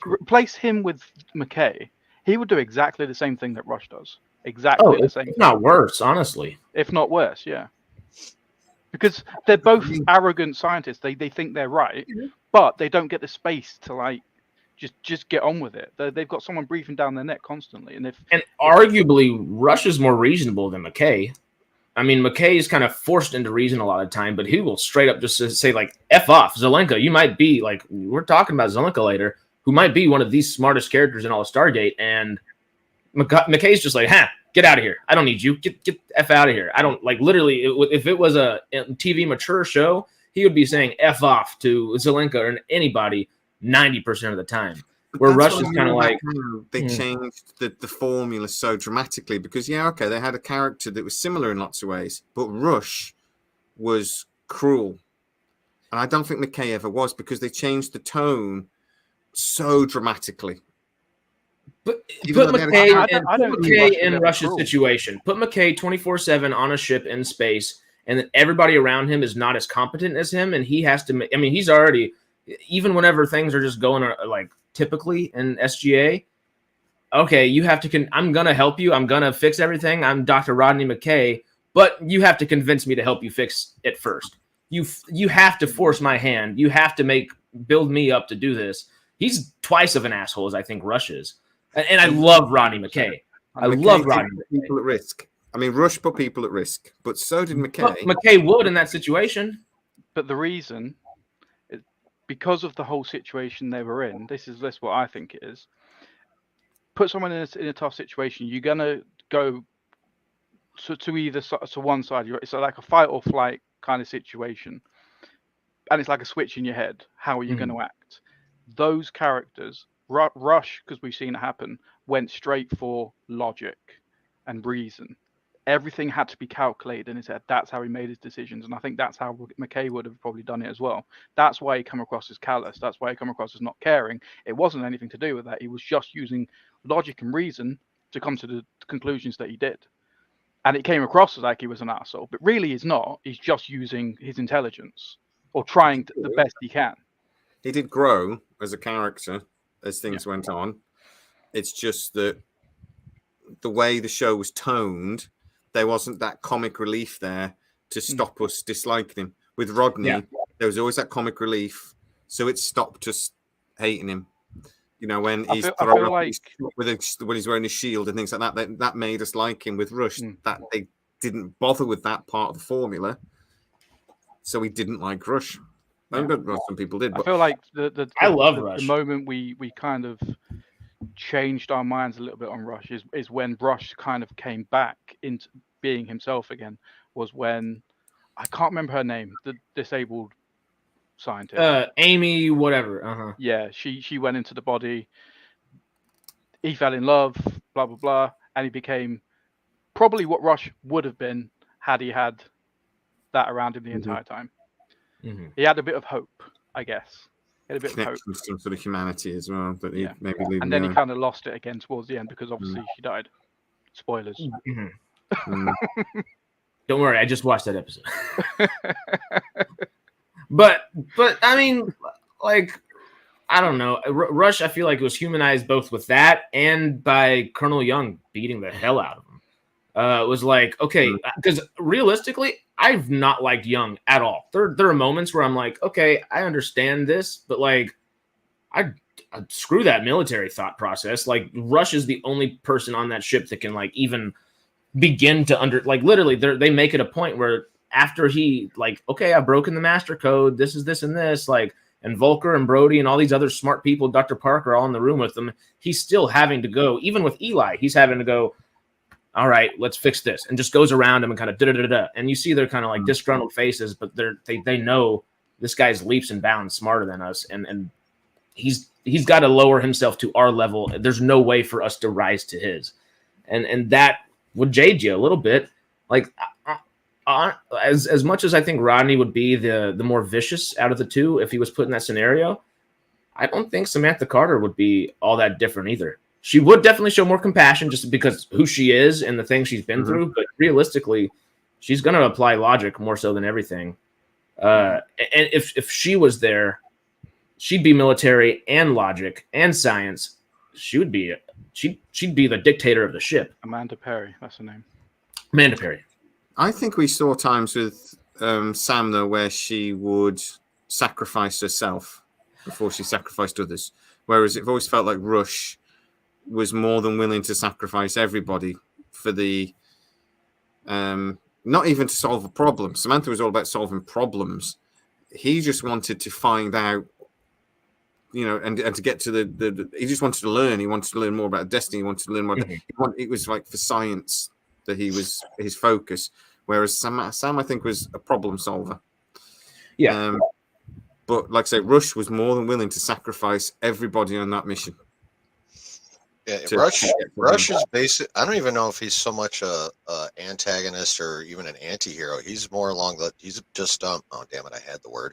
Replace him with McKay, he would do exactly the same thing that Rush does. Exactly the same. It's not worse, honestly. If not worse, yeah. Because they're both arrogant scientists. They think they're right, but they don't get the space to like just get on with it. They've got someone breathing down their neck constantly, and arguably Rush is more reasonable than McKay. I mean, McKay is kind of forced into reason a lot of the time, but he will straight up just say like "F off, Zelenka." You might be like we're talking about Zelenka later, who might be one of the smartest characters in all of Stargate, and McKay's just like, get out of here. I don't need you. Get the F out of here. I don't like literally. If it was a TV mature show, he would be saying F off to Zelenka or anybody 90% of the time. Where Rush is kind of like they changed the formula so dramatically because they had a character that was similar in lots of ways, but Rush was cruel, and I don't think McKay ever was because they changed the tone so dramatically. But put McKay in Rush's situation. Put McKay 24/7 on a ship in space, and then everybody around him is not as competent as him, and he has to. I mean, he's already even whenever things are just going like typically in SGA. Okay, you have to. I'm gonna help you. I'm gonna fix everything. I'm Dr. Rodney McKay, but you have to convince me to help you fix it first. You have to force my hand. You have to build me up to do this. He's twice of an asshole as I think Rush is. And I love Ronnie McKay. I love Ronnie McKay. People at risk. I mean, Rush put people at risk, but so did McKay. But McKay would in that situation. But the reason is because of the whole situation they were in. This is what I think it is. Put someone in a tough situation. You're gonna go to either to one side. It's like a fight or flight kind of situation, and it's like a switch in your head. How are you going to act? Those characters, Rush, because we've seen it happen, went straight for logic and reason. Everything had to be calculated in his head. That's how he made his decisions, and I think that's how McKay would have probably done it as well. That's why he come across as callous. That's why he come across as not caring. It wasn't anything to do with that. He was just using logic and reason to come to the conclusions that he did. And it came across as like he was an asshole, but really he's not. He's just using his intelligence or trying the best he can. He did grow as a character as things went on. It's just that the way the show was toned, there wasn't that comic relief there to stop us disliking him. With Rodney, there was always that comic relief, so it stopped us hating him. You know, when he's when he's wearing his shield and things like that, that made us like him. With Rush, that they didn't bother with that part of the formula, so we didn't like Rush. Some people did. But I feel like I love Rush. The moment we kind of changed our minds a little bit on Rush is when Rush kind of came back into being himself again. Was when I can't remember her name, the disabled scientist. Amy, whatever. Yeah, she went into the body. He fell in love, blah blah blah, and he became probably what Rush would have been had he had that around him the entire time. He had a bit of hope, I guess. He had a bit of hope, some sort of humanity as well. But he maybe and then he kind of lost it again towards the end because obviously she died. Spoilers. Don't worry, I just watched that episode. But I mean, like, I don't know. Rush, I feel like it was humanized both with that and by Colonel Young beating the hell out of him. It was like, okay, because realistically, I've not liked Young at all. There are moments where I'm like, okay, I understand this, but like, I screw that military thought process. Like, Rush is the only person on that ship that can like even begin to literally they make it a point where after he like, okay, I've broken the master code, this is this and this, like, and Volker and Brody and all these other smart people, Dr. Parker, all in the room with them, he's still having to go, even with Eli, he's having to go, all right, let's fix this, and just goes around him and kind of da-da-da-da. And you see they're kind of like disgruntled faces, but they know this guy's leaps and bounds smarter than us, and he's got to lower himself to our level. There's no way for us to rise to his, and that would jade you a little bit. Like, as much as I think Rodney would be the more vicious out of the two if he was put in that scenario, I don't think Samantha Carter would be all that different either. She would definitely show more compassion just because who she is and the things she's been through, but realistically, she's going to apply logic more so than everything. And if she was there, she'd be military and logic and science. She'd be the dictator of the ship. Amanda Perry, that's her name. Amanda Perry. I think we saw times with Sam, though, where she would sacrifice herself before she sacrificed others. Whereas it always felt like Rush was more than willing to sacrifice everybody for the not even to solve a problem. Samantha was all about solving problems. He just wanted to find out, you know, and to get to the he just wanted to learn. He wanted to learn more about destiny. He wanted to learn more. It was like for science that he was his focus, whereas Sam I think was a problem solver. Yeah. But like I say, Rush was more than willing to sacrifice everybody on that mission. Yeah, Rush is basic. I don't even know if he's so much a antagonist or even an anti-hero. He's more along the. He's just oh damn it, I had the word.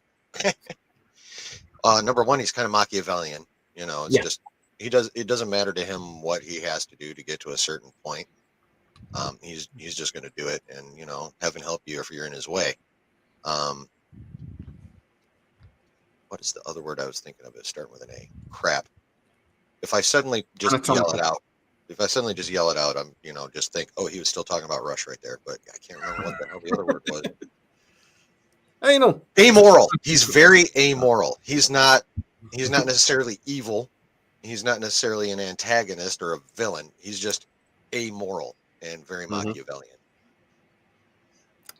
Number one, he's kind of Machiavellian. You know, it's just it doesn't matter to him what he has to do to get to a certain point. He's just going to do it, and you know, heaven help you if you're in his way. What is the other word I was thinking of? It's starting with an A. Crap. If I suddenly just yell it out, I'm, you know, just think, oh, he was still talking about Rush right there, but I can't remember what the hell the other word was. Anal. Amoral. He's very amoral. He's not necessarily evil. he's not necessarily an antagonist or a villain. He's just amoral and very Machiavellian.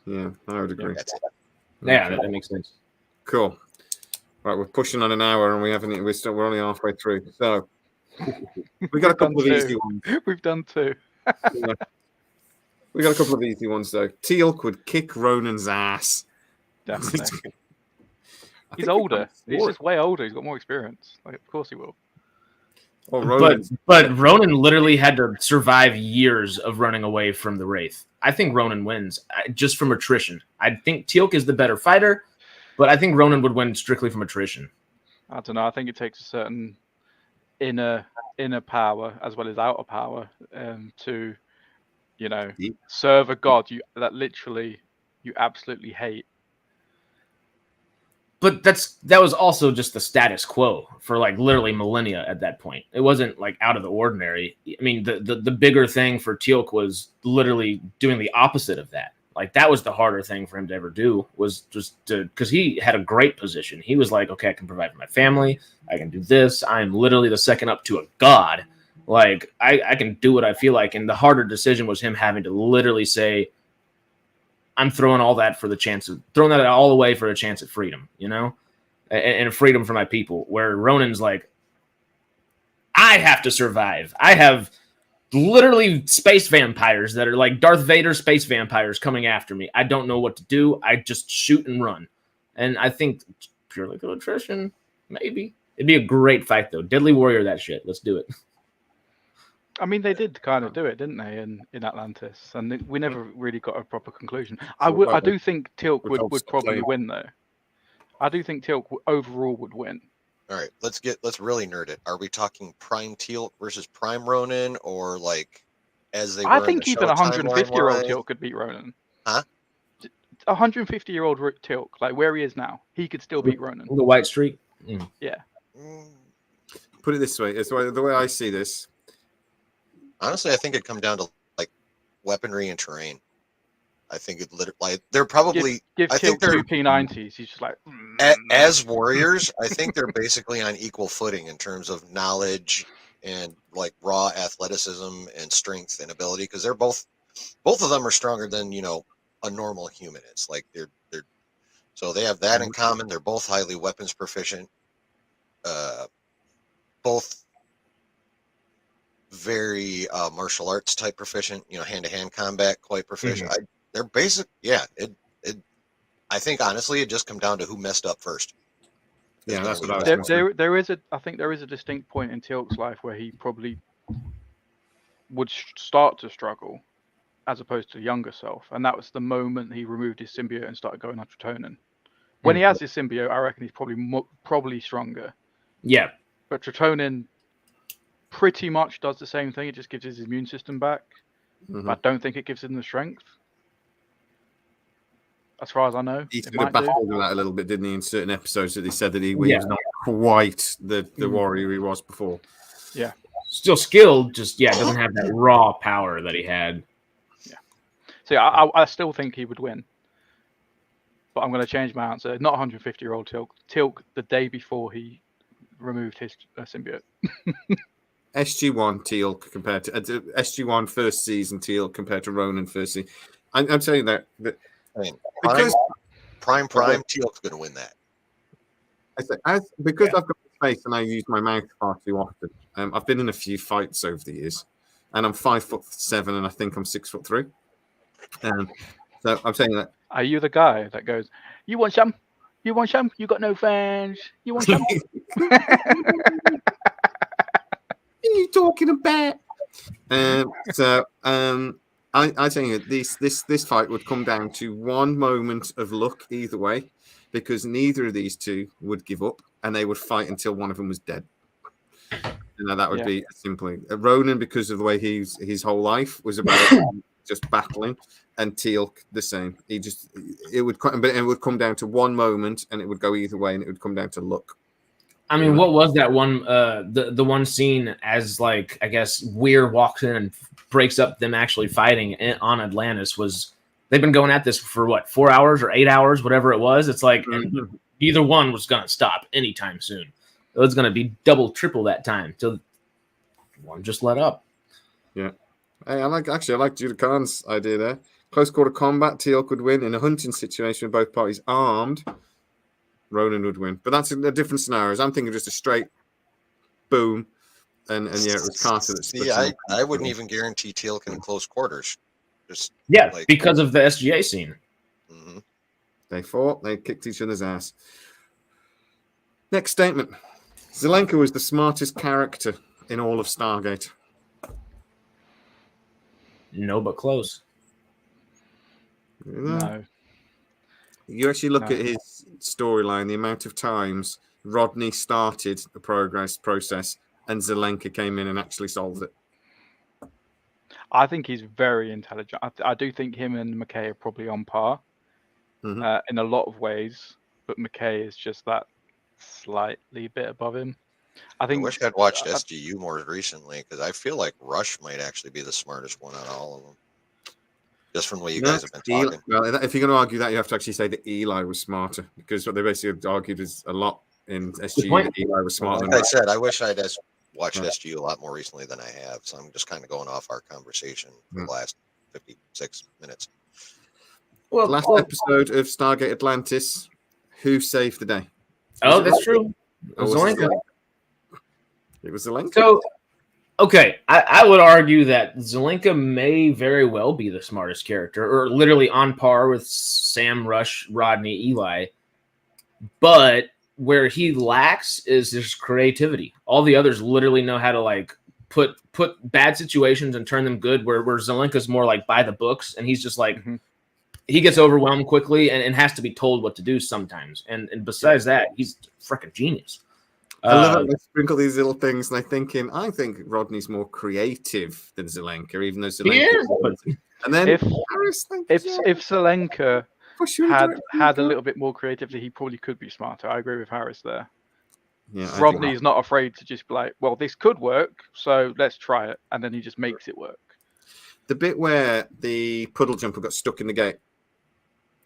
Yeah, I would agree. That's it. Yeah, that makes sense. Cool. Right, we're pushing on an hour, and we're only halfway through. So we got a couple of easy ones. We've done 2. Yeah. We got a couple of easy ones though. Tialc would kick Ronan's ass. Definitely. He's older. He's just way older. He's got more experience. Like, of course he will. Oh, but Ronon literally had to survive years of running away from the Wraith. I think Ronon wins just from attrition. I think Tialc is the better fighter, but I think Ronon would win strictly from attrition. I don't know. I think it takes a certain inner power as well as outer power to, serve a god that literally you absolutely hate. But that was also just the status quo for like literally millennia at that point. It wasn't like out of the ordinary. I mean, the bigger thing for Tialc was literally doing the opposite of that. Like that was the harder thing for him to ever do, was just because he had a great position. He was like, okay, I can provide for my family. I can do this. I'm literally the second up to a god. Like I can do what I feel like. And the harder decision was him having to literally say, I'm throwing all that for the chance of throwing that all away for a chance at freedom, and freedom for my people. Where Ronan's like, I have to survive. I have literally space vampires that are like Darth Vader space vampires coming after me. I don't know what to do. I just shoot and run. And I think purely through attrition, maybe. It'd be a great fight though. Deadly Warrior, that shit. Let's do it. I mean, they did kind of do it, didn't they, in Atlantis? And we never really got a proper conclusion. I do think Tialc would probably win, though. I do think Tialc overall would win. All right, let's really nerd it. Are we talking Prime Tialc versus Prime Ronan, or like as they were? I think in the even show 150-year-old timeline-wise? Tialc could beat Ronan. Huh? 150-year-old Tialc, like where he is now, he could still beat Ronan. The white streak. Yeah. Put it this way: the way I see this. Honestly, I think it comes down to like weaponry and terrain. I think it literally they're probably. Give I think Tialc they're 2 P90s. He's just like. As warriors. I think they're basically on equal footing in terms of knowledge and like raw athleticism and strength and ability, because they're both of them are stronger than a normal human is. Like they're so they have that in common. They're both highly weapons proficient. Both. Very martial arts type proficient, hand-to-hand combat quite proficient. They're basic, yeah. I think honestly, it just comes down to who messed up first. Yeah, that's what I was going to say. I think there is a distinct point in Tialc's life where he probably would start to struggle, as opposed to younger self, and that was the moment he removed his symbiote and started going after Ronon. When he has his symbiote, I reckon he's probably stronger. Yeah, but Ronon pretty much does the same thing. It just gives his immune system back. But I don't think it gives him the strength. As far as I know. He sort of battled with that a little bit, didn't he, in certain episodes that he said that he was not quite the warrior he was before. Yeah. Still skilled, just doesn't have that raw power that he had. Yeah. So I still think he would win. But I'm going to change my answer. Not 150-year-old Tialc. Tialc the day before he removed his symbiote. SG1 Tialc compared to SG1 first season Tialc compared to Ronan first season. I'm saying that I mean, because Prime Tialc's going to win that. Because I've got space and I use my mouth far too often. I've been in a few fights over the years, and I'm 5'7" and I think I'm 6'3". So I'm saying that. Are you the guy that goes, "You want some? You want some? You got no fans. You want some?" What are you talking about? I think that this fight would come down to one moment of luck either way, because neither of these two would give up, and they would fight until one of them was dead. That would be simply Ronan, because of the way his whole life was about just battling, and Tialc the same. It would come down to one moment, and it would go either way, and it would come down to luck. I mean, what was that one? The one scene as like I guess Weir walks in and breaks up them actually fighting on Atlantis. Was they've been going at this for what 4 hours or 8 hours, whatever it was. It's like and either one was gonna stop anytime soon. It's going to be double, triple that time till one just let up. Yeah. Hey, I like Judah Khan's idea there. Close quarter combat, Tialc would win. In a hunting situation with both parties armed, Ronon would win. But that's a different scenarios. I'm thinking just a straight boom. And yeah, it was Carter that split. Yeah, I wouldn't even guarantee Tialc in close quarters. Just because of the SGA scene. Mm-hmm. They fought, they kicked each other's ass. Next statement. Zelenka was the smartest character in all of Stargate. No, but close. No. You actually look at his storyline, the amount of times Rodney started the process and Zelenka came in and actually solved it. I think he's very intelligent. I do think him and McKay are probably on par in a lot of ways, but McKay is just that slightly bit above him. I wish I'd watched SGU more recently because I feel like Rush might actually be the smartest one out of all of them. Just from the way you guys have been talking. Well, if you're going to argue that, you have to actually say that Eli was smarter because what they basically argued is a lot in SGU that Eli was smarter. Like I said, I wish I'd watched SGU a lot more recently than I have. So I'm just kind of going off our conversation for the last 56 minutes. Well, last episode of Stargate Atlantis, who saved the day? Oh, that's true. It was Zelenka. It was Zelenka. So, okay, I would argue that Zelenka may very well be the smartest character, or literally on par with Sam, Rush, Rodney, Eli. But where he lacks is his creativity. All the others literally know how to like put bad situations and turn them good. Where Zelenka's more like by the books, and he's just like he gets overwhelmed quickly and has to be told what to do sometimes. And besides that, he's a freaking genius. I love it. I sprinkle these little things, and I think Rodney's more creative than Zelenka, even though Zelenka. And then if Zelenka had a little bit more creativity, he probably could be smarter. I agree with Harris there. Yeah, Rodney's not afraid to just be like, well, this could work, so let's try it, and then he just makes it work. The bit where the puddle jumper got stuck in the gate.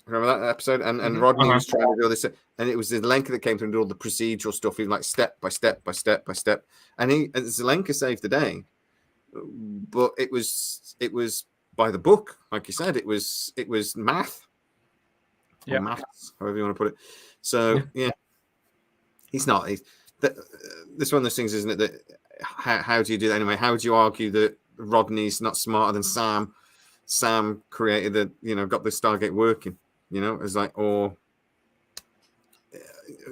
Remember that episode? And Rodney was trying to do all this, and it was Zelenka that came through and did all the procedural stuff, even like step by step by step by step. And Zelenka saved the day, but it was by the book, like you said. It was math, maths, however you want to put it. So he's not. This one of those things, isn't it? That how do you do that anyway? How do you argue that Rodney's not smarter than Sam? Sam created got the Stargate working. It's like, or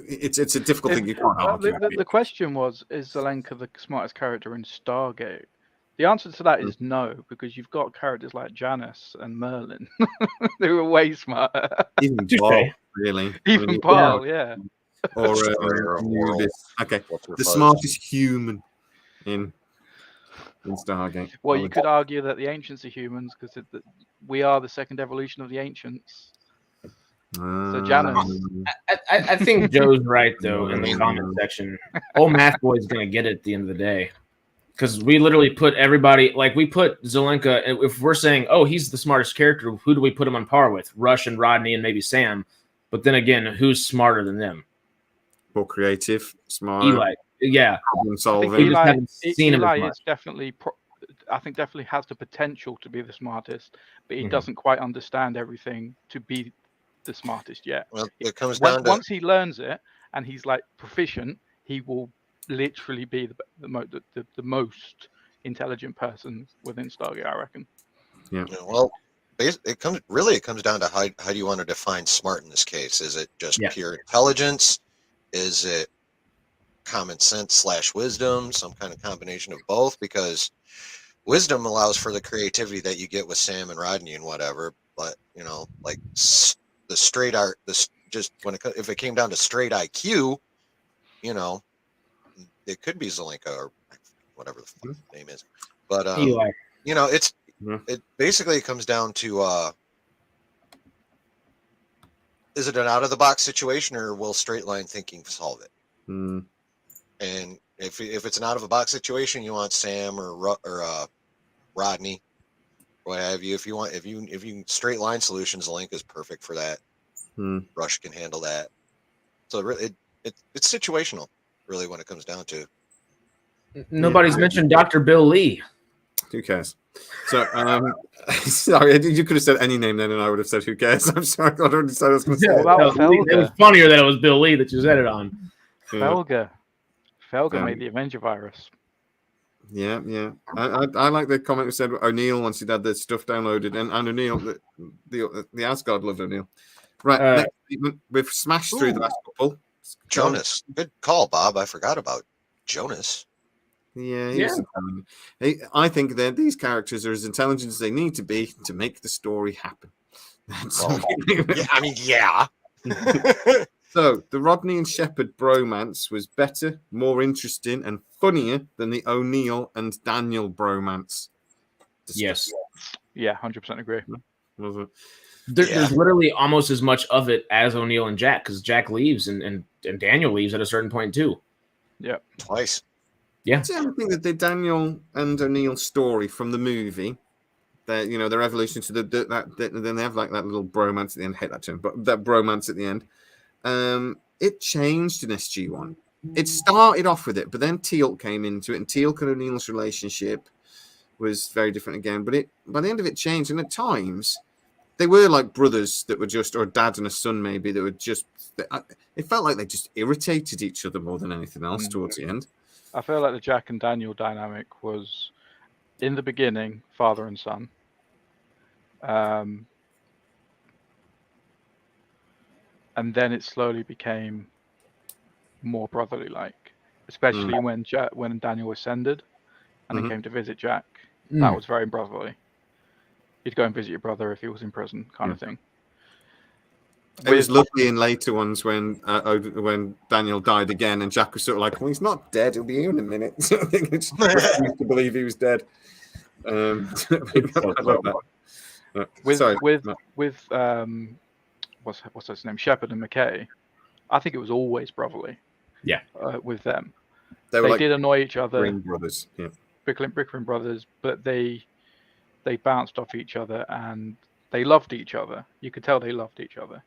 it's a difficult thing you can't argue. The question was, is Zelenka the smartest character in Stargate? The answer to that is no, because you've got characters like Janice and Merlin who are way smarter. Even Paul, really. Even Paul, yeah. Or okay, the smartest human in Stargate. Well, you could argue that the ancients are humans because we are the second evolution of the ancients. So Janice. I think Joe's right though in the comment section. Old math boy's gonna get it at the end of the day, because we literally put everybody, like we put Zelenka. If we're saying, oh, he's the smartest character, who do we put him on par with? Rush and Rodney and maybe Sam. But then again, who's smarter than them? More creative, smart. Eli, yeah. Problem solving. Eli is definitely. I think definitely has the potential to be the smartest, but he doesn't quite understand everything to be the smartest yet. Well, it comes down to once he learns it and he's like proficient, he will literally be the most intelligent person within Stargate, I reckon. Yeah. Well, it comes down to how do you want to define smart in this case? Is it just pure intelligence? Is it common sense / wisdom? Some kind of combination of both? Because wisdom allows for the creativity that you get with Sam and Rodney and whatever, but like the straight art, if it came down to straight IQ, it could be Zelenka or whatever the fuck his name is. But it basically comes down to is it an out of the box situation or will straight line thinking solve it? And if it's an out of the box situation, you want Sam or Rodney, what have you. If you straight line solutions, Link is perfect for that. Rush can handle that. So it's situational. really, when it comes down to. Nobody's mentioned Dr. Bill Lee. Who cares? So, sorry, you could have said any name then, and I would have said who cares. I'm sorry, I already said I was going to say. What about Felger? It was funnier that it was Bill Lee that you said it on. Felger made the Avenger virus. Yeah. I like the comment who said O'Neill once he'd had the stuff downloaded, and O'Neill, the Asgard loved O'Neill. Right, next statement. We've smashed through the last couple. Jonas, good call, Bob. I forgot about Jonas. Yeah. I think that these characters are as intelligent as they need to be to make the story happen. Yeah. So the Rodney and Shepard bromance was better, more interesting, and funnier than the O'Neill and Daniel bromance. Yes. Yeah, 100% agree. Was it? There's literally almost as much of it as O'Neill and Jack, because Jack leaves and Daniel leaves at a certain point too. Yeah, twice. Yeah, I think that the Daniel and O'Neill story from the movie, their evolution to then they have like that little bromance at the end. I hate that term, but that bromance at the end. It changed in SG1. It started off with it, but then Tialc came into it, and Tialc and O'Neill's relationship was very different again. But by the end of it changed, and at times they were like brothers that were just, or a dad and a son maybe, that were just. It felt like they just irritated each other more than anything else towards the end. I feel like the Jack and Daniel dynamic was, in the beginning, father and son. And then it slowly became more brotherly-like, especially when Daniel ascended and he came to visit Jack. That was very brotherly. You'd go and visit your brother if he was in prison, kind of thing. It was lovely in later ones when Daniel died again, and Jack was sort of like, "Well, he's not dead; he'll be here in a minute." So I think it's refused to believe he was dead. I love that. With what's his name, Shepard and McKay, I think it was always brotherly. Yeah, with them, they did annoy each other, bickering brothers. Yeah, bickering brothers, but they bounced off each other and they loved each other. You could tell they loved each other.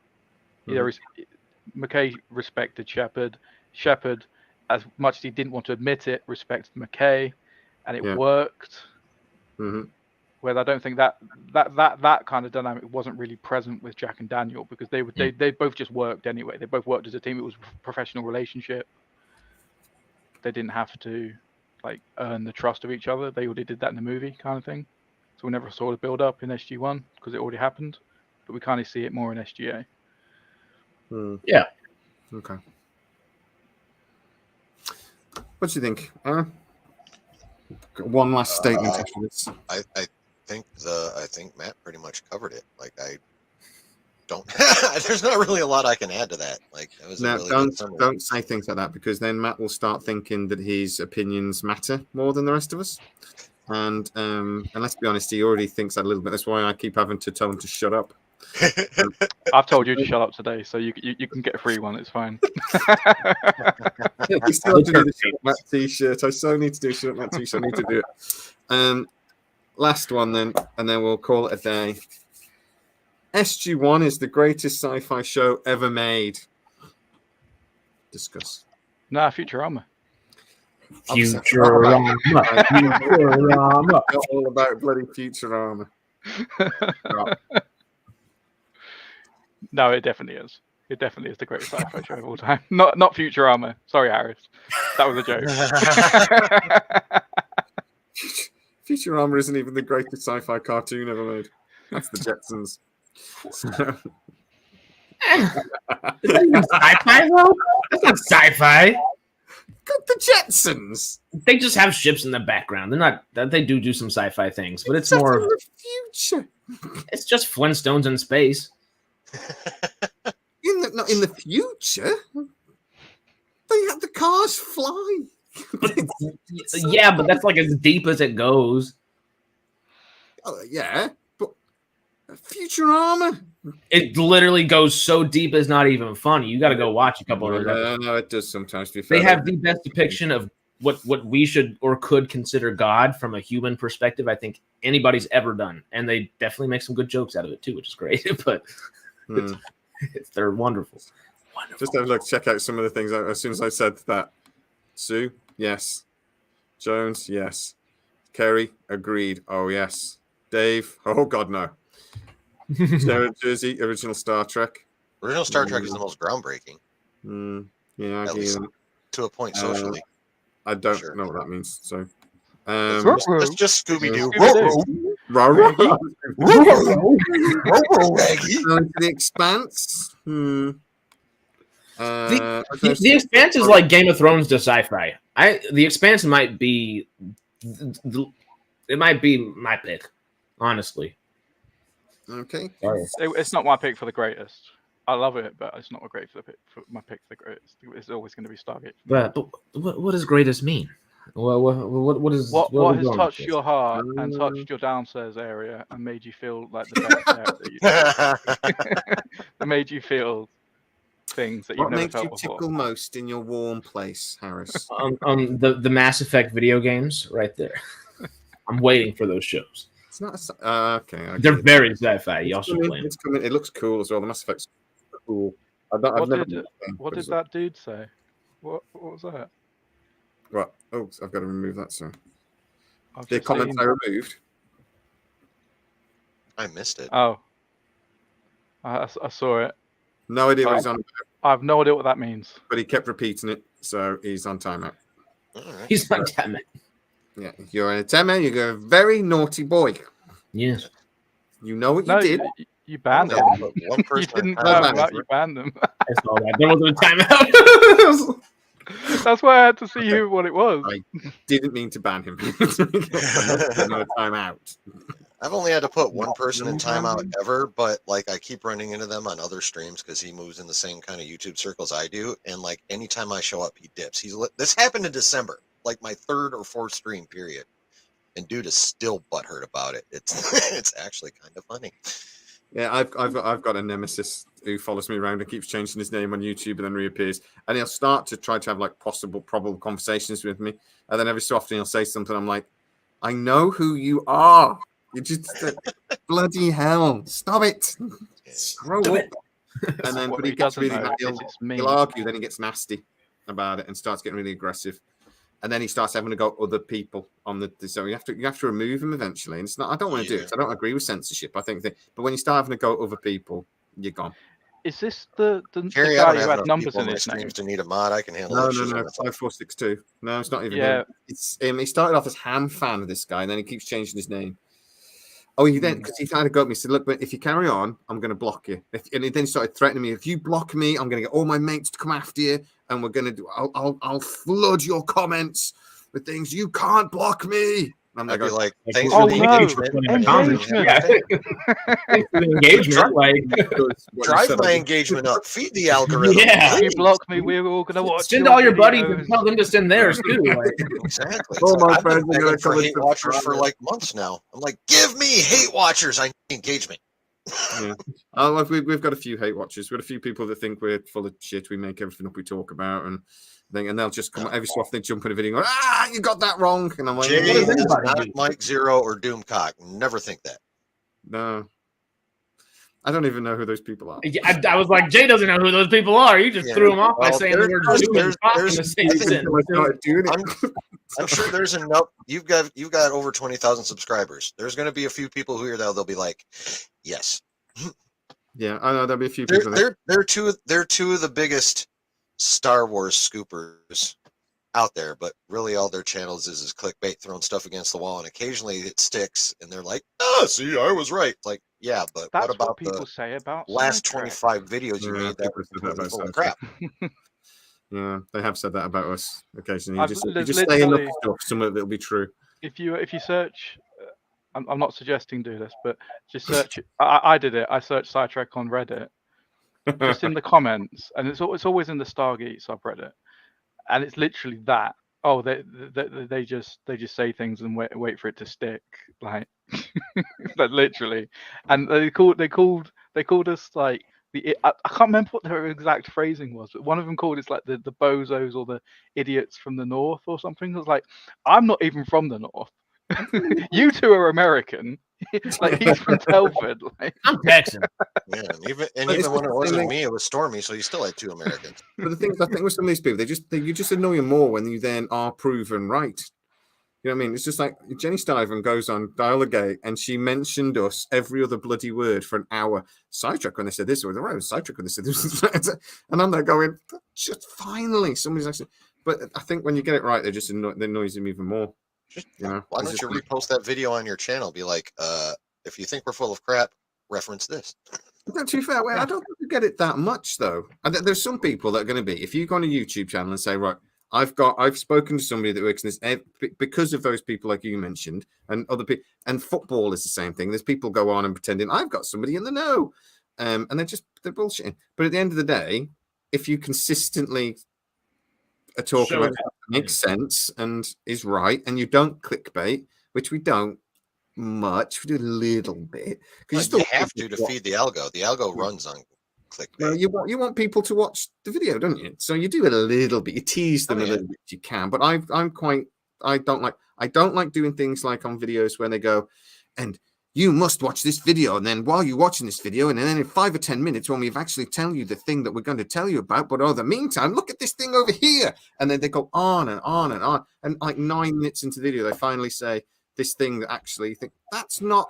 McKay respected Shepard. Shepard, as much as he didn't want to admit it, respected McKay, and it worked. Whereas I don't think that kind of dynamic wasn't really present with Jack and Daniel, because they both just worked anyway. They both worked as a team. It was a professional relationship. They didn't have to like earn the trust of each other. They already did that in the movie, kind of thing. So we never saw the build up in SG1 because it already happened, but we kind of see it more in SGA. Yeah. Okay. What do you think? One last statement after this. I think Matt pretty much covered it. Like I don't. There's not really a lot I can add to that. Like that was don't say things like that, because then Matt will start thinking that his opinions matter more than the rest of us. And let's be honest, he already thinks that a little bit. That's why I keep having to tell him to shut up. I've told you to shut up today, so you can get a free one. It's fine. We still have to do the Shut Up Matt t-shirt. I so need to do Shut Up Matt t-shirt. I need to do it. Last one then, and then we'll call it a day. SG1 is the greatest sci-fi show ever made. Discuss. Nah, Futurama. Futurama. All about bloody Futurama. No, it definitely is. It definitely is the greatest sci-fi show of all time. Not Futurama. Sorry, Harris. That was a joke. Futurama isn't even the greatest sci-fi cartoon ever made. That's the Jetsons. Sci-fi though? That's not sci-fi. Got the Jetsons. They just have ships in the background. They're not. They do some sci-fi things, but it's Set more in the future. It's just Flintstones in space. Not in the future. They have the cars fly. Yeah, but that's like as deep as it goes. Yeah, but Futurama. It literally goes so deep it's not even funny. You got to go watch a couple of those. No, it does sometimes. To be fair, they have the best depiction of what we should or could consider God from a human perspective I think anybody's ever done, and they definitely make some good jokes out of it too, which is great. But they're wonderful. Just have a look, check out some of the things. As soon as I said that, Sue, yes. Jones, yes. Kerry, agreed. Oh, yes. Dave, oh, God, no. Sarah Jersey, original Star Trek. Original Star Trek is the most groundbreaking, Yeah, I at get least you. to a point socially. I don't Sure. know what that means. So, It's just Scooby Doo. The Expanse. The Expanse is like Game of Thrones to sci-fi. The Expanse might be my pick, honestly. Okay. It's not my pick for the greatest. I love it, but it's not a great for my pick for the greatest. It's always going to be Stargate. But what does greatest mean? What has touched your heart and touched your downstairs area and made you feel like the best that made you feel things that you've never felt before. What makes you tickle most in your warm place, Harris? The Mass Effect video games, right there. I'm waiting for those shows. It's not okay. They're very sci-fi. Y'all should play It's coming. It looks cool as well. The Mass Effect's cool. What did that dude say? What was that? What? Oh, I've got to remove that. So the comments I removed. I missed it. Oh, I saw it. No idea what he's on about. I have no idea what that means. But he kept repeating it, so he's on timeout. All right. He's on timeout. Yeah, you're in a timeout. You're a very naughty boy. Yes. You know what you did. You banned them. One person You didn't ban ban them. You banned them. I saw that. There wasn't a timeout. That's why I had to see what it was. I didn't mean to ban him. No timeout. I've only had to put one person in timeout ever, but like I keep running into them on other streams because he moves in the same kind of YouTube circles I do, and like anytime I show up, he dips. This happened in December, like my third or fourth stream period, and dude is still butthurt about it. It's actually kind of funny. Yeah, I've got a nemesis who follows me around and keeps changing his name on YouTube and then reappears, and he'll start to try to have like probable conversations with me, and then every so often he'll say something. I'm like, I know who you are. You just bloody hell, stop it, grow up. And then, but he gets really he'll argue. Then he gets nasty about it and starts getting really aggressive. And then he starts having to go other people on the. So you have to remove him eventually. And it's not. I don't want to do it. I don't agree with censorship. I think that, but when you start having to go other people, you're gone. Is this the Jerry, guy I don't who have had enough numbers people in my his name? streams to need a mod. I can handle No, it. 5462. No, it's not even Yeah. him. It's him. He started off as Ham fan of this guy, and then he keeps changing his name. Oh, he then because he kind of got me. He said, "Look, but if you carry on, I'm going to block you." And then he started threatening me. If you block me, I'm going to get all my mates to come after you, and we're going to do. I'll flood your comments with things. You can't block me. And I'd be like, thanks for for the no. engagement. Engagement. Like, Drive my engagement up. Feed the algorithm. Yeah. If you block me, we're all gonna watch. Send all your buddies and tell them to send theirs too. Like. Exactly. All my I've been friends are begging for gonna hate come watchers and for like months now. I'm like, give me hate watchers. I need engagement. Yeah. We've got a few hate watchers. We've got a few people that think we're full of shit. We make everything up we talk about, and they'll just come every so often. They jump in a video and go, you got that wrong. And I'm like, Jay is not Mike Zero or Doomcock. Never think that. No. I don't even know who those people are. I was like, Jay doesn't know who those people are. You just threw them off by saying the word Doom and Cock in the same sentence. I'm sure there's enough. You've got over 20,000 subscribers. There's going to be a few people who hear that they'll be like, yes. Yeah, I know there'll be a few people. They're two of the biggest Star Wars scoopers out there, but really all their channels is clickbait, throwing stuff against the wall, and occasionally it sticks, and they're like, "Oh, see, I was right." Like, yeah, but that's what about people say about last Star Trek. 25 videos you made that were full of crap? Yeah, they have said that about us occasionally. You just say enough stuff, some of it will be true. If you search, I'm not suggesting do this, but just search. I did it. I searched Star Trek on Reddit, just in the comments, and it's always in the Stargate subreddit, and it's literally that. Oh, they just say things and wait for it to stick, like literally, and they called us like. I can't remember what their exact phrasing was, but one of them called it like the bozos or the idiots from the north or something. I was like, I'm not even from the north. You two are American. Like he's from Telford. Like. I'm Texan. Yeah, and even it's when it the wasn't thing. me, it was Stormy, so you still had 2 Americans. But the thing is, I think with some of these people, you just annoy them more when you then are proven right. You know what I mean? It's just like Jenny Stiven goes on Dialogate and she mentioned us every other bloody word for an hour. Sidetrack when they said this, or the right sidetrack when they said this, and I'm there going, just finally somebody's actually. But I think when you get it right, they annoys them even more. Just, You know, why don't you repost that video on your channel? Be like, if you think we're full of crap, reference this. To be fair, I don't think you get it that much though. And there's some people that are going to be. If you go on a YouTube channel and say, right, I've spoken to somebody that works in this because of those people like you mentioned, and other people, and football is the same thing. There's people go on and pretending I've got somebody in the know, and they're bullshitting. But at the end of the day, if you consistently are talking about it makes sense and is right, and you don't clickbait, which we don't much, we do a little bit. Because you have to feed the algo. The algo runs on clickbait. Well, you want people to watch the video, don't you? So you do it a little bit. You tease them a little bit if you can. But I don't like doing things like on videos where they go, and you must watch this video, and then while you're watching this video, and then in 5 or 10 minutes, when we've actually tell you the thing that we're going to tell you about, but the meantime, look at this thing over here, and then they go on and on and on, and like 9 minutes into the video, they finally say this thing that actually you think that's not.